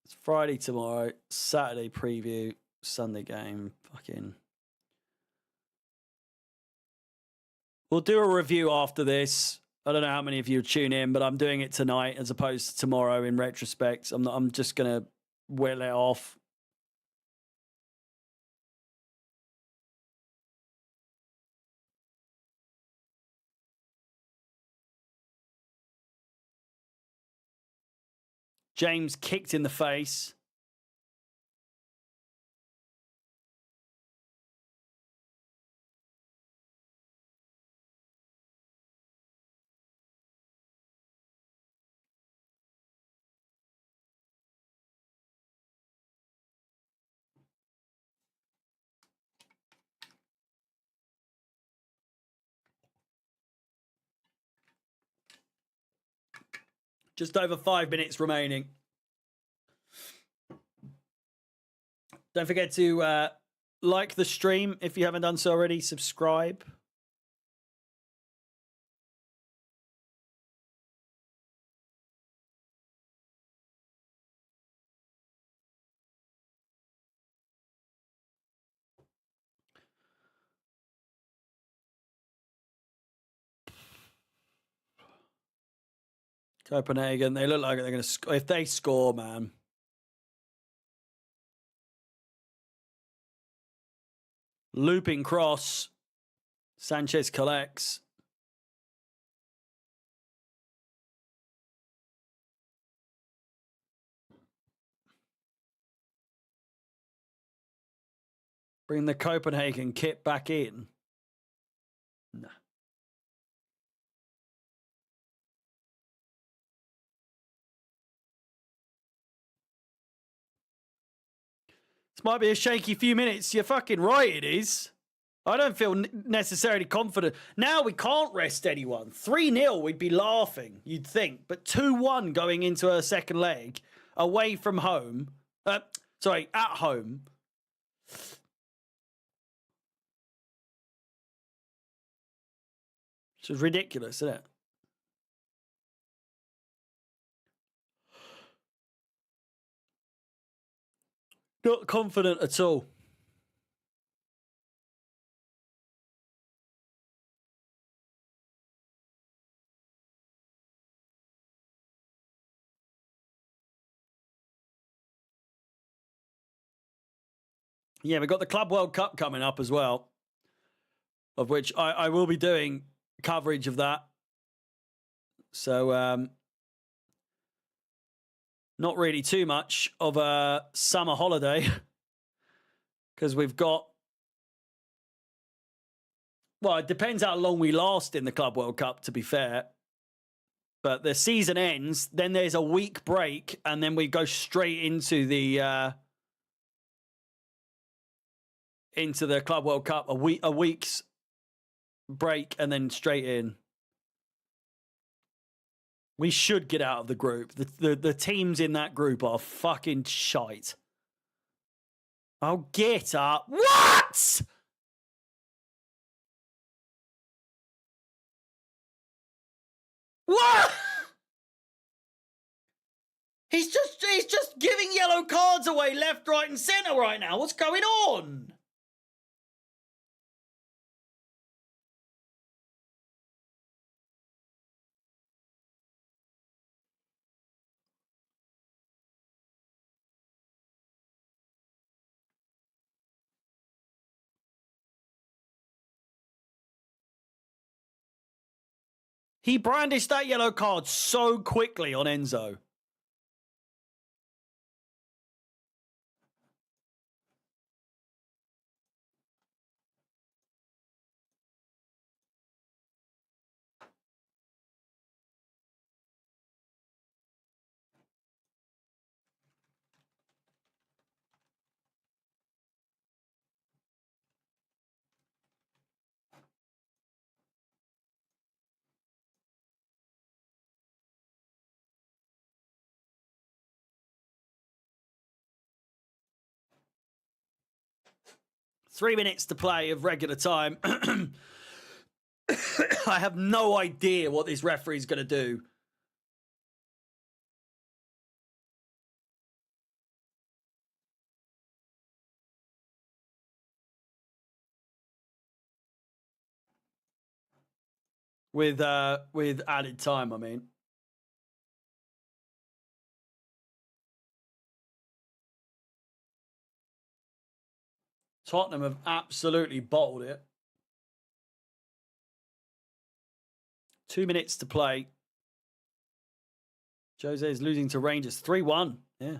It's Friday tomorrow. Saturday preview. Sunday game. Fucking. We'll do a review after this. I don't know how many of you tune in, but I'm doing it tonight as opposed to tomorrow in retrospect. I'm just going to whittle it off. James kicked in the face. Just over 5 minutes remaining. Don't forget to like the stream if you haven't done so already. Subscribe. Copenhagen, they look like they're going to score. If they score, man. Looping cross. Sanchez collects. Bring the Copenhagen kit back in. Nah. This might be a shaky few minutes. You're fucking right, it is. I don't feel necessarily confident. Now we can't rest anyone. 3-0, we'd be laughing, you'd think. But 2-1 going into a second leg, away from home. Sorry, at home. Which is ridiculous, isn't it? Not confident at all. Yeah, we've got the Club World Cup coming up as well, of which I will be doing coverage of that. So, not really too much of a summer holiday because we've got, well, it depends how long we last in the Club World Cup, to be fair. But the season ends, then there's a week break, and then we go straight into the Club World Cup. A week's break, and then straight in. We should get out of the group. The teams in that group are fucking shite. Oh, get up. What? What? He's just giving yellow cards away left, right, and centre right now. What's going on? He brandished that yellow card so quickly on Enzo. Three minutes to play of regular time. I have no idea what this referee's going to do. With added time, I mean. Tottenham have absolutely bottled it. 2 minutes to play. Jose is losing to Rangers 3-1. Yeah.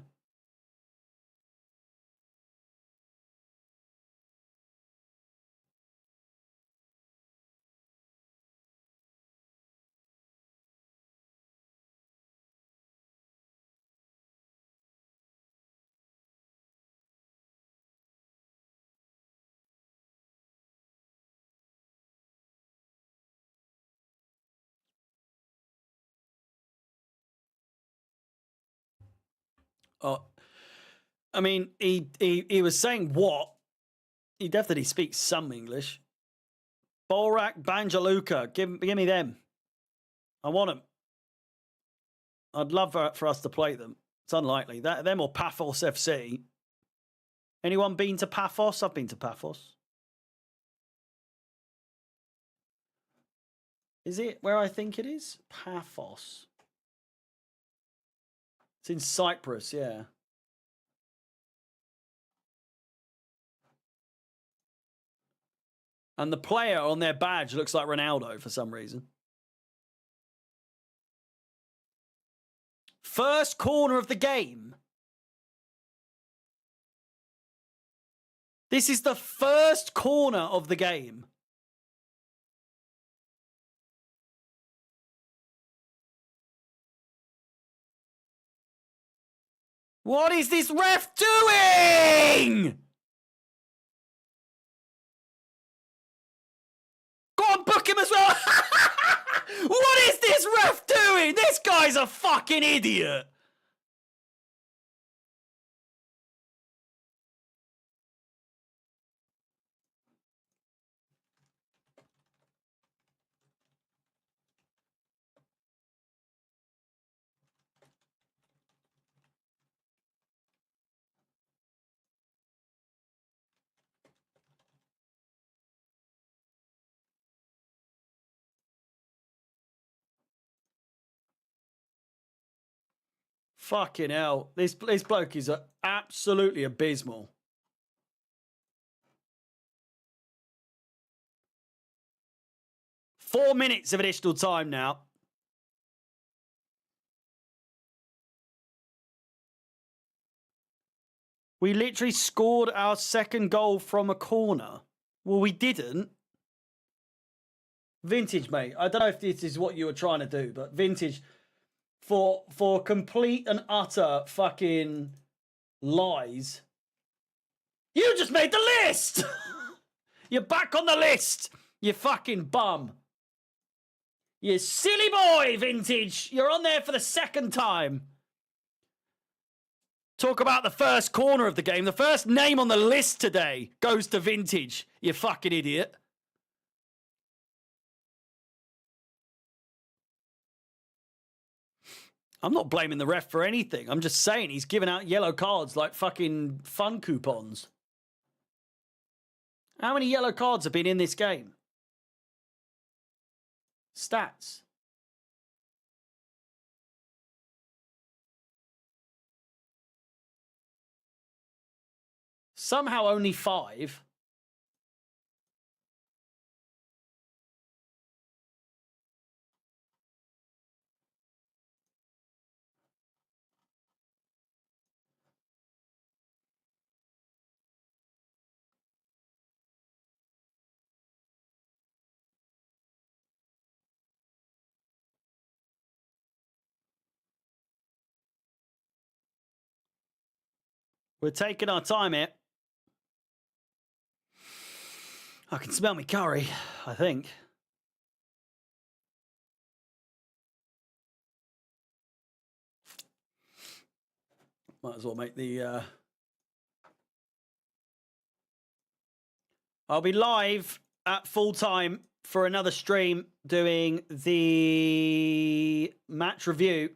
Oh, I mean, he was saying what? He definitely speaks some English. Bolrak, Banjaluka, give me them. I want them. I'd love for us to play them. It's unlikely. Them or Paphos FC. Anyone been to Paphos? I've been to Paphos. Is it where I think it is? Paphos. It's in Cyprus, yeah. And the player on their badge looks like Ronaldo for some reason. First corner of the game. This is the first corner of the game. What is this ref doing? Go on, book him as well. What is this ref doing? This guy's a fucking idiot. Fucking hell. This bloke is absolutely abysmal. 4 minutes of additional time now. We literally scored our second goal from a corner. Well, we didn't. Vintage, mate. I don't know if this is what you were trying to do, but Vintage, for complete and utter fucking lies, you just made the list! You're back on the list, you fucking bum. You silly boy, Vintage. You're on there for the second time. Talk about the first corner of the game. The first name on the list today goes to Vintage, you fucking idiot. I'm not blaming the ref for anything. I'm just saying he's giving out yellow cards like fucking fun coupons. How many yellow cards have been in this game? Stats. Somehow only 5. We're taking our time here. I can smell me curry, I think. Might as well make the... I'll be live at full time for another stream doing the match review.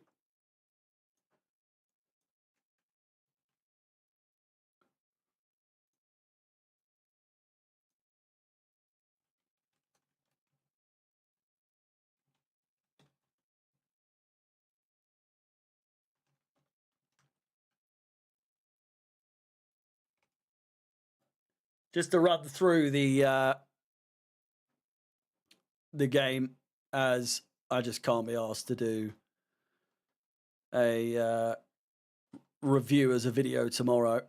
Just to run through the game, as I just can't be asked to do a review as a video tomorrow.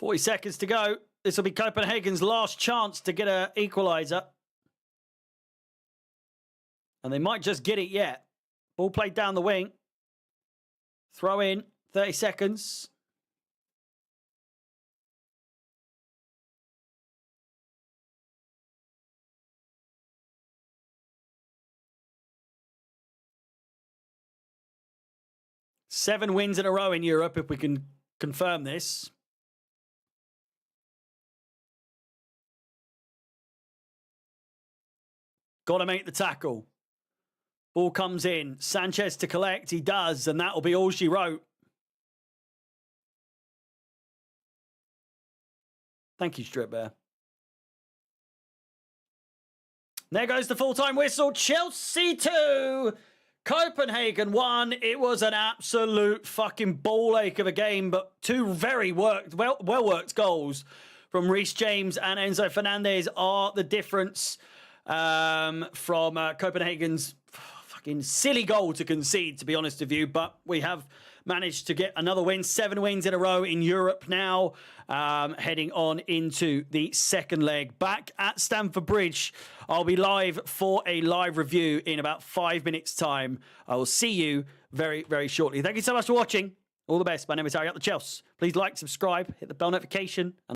40 seconds to go. This will be Copenhagen's last chance to get an equaliser. And they might just get it yet. Ball played down the wing. Throw in. 30 seconds. Seven wins in a row in Europe, if we can confirm this. Got to make the tackle. Ball comes in. Sanchez to collect. He does, and that will be all she wrote. Thank you, Strip Bear. There goes the full-time whistle. Chelsea 2, Copenhagen 1. It was an absolute fucking ball ache of a game, but two very well-worked goals from Reece James and Enzo Fernandez are the difference from Copenhagen's fucking silly goal to concede, to be honest with you. But we have managed to get another win. 7 wins in a row in Europe now, heading on into the second leg. Back at Stamford Bridge, I'll be live for a live review in about 5 minutes' time. I will see you very, very shortly. Thank you so much for watching. All the best. My name is Harry at the Chelsea. Please like, subscribe, hit the bell notification.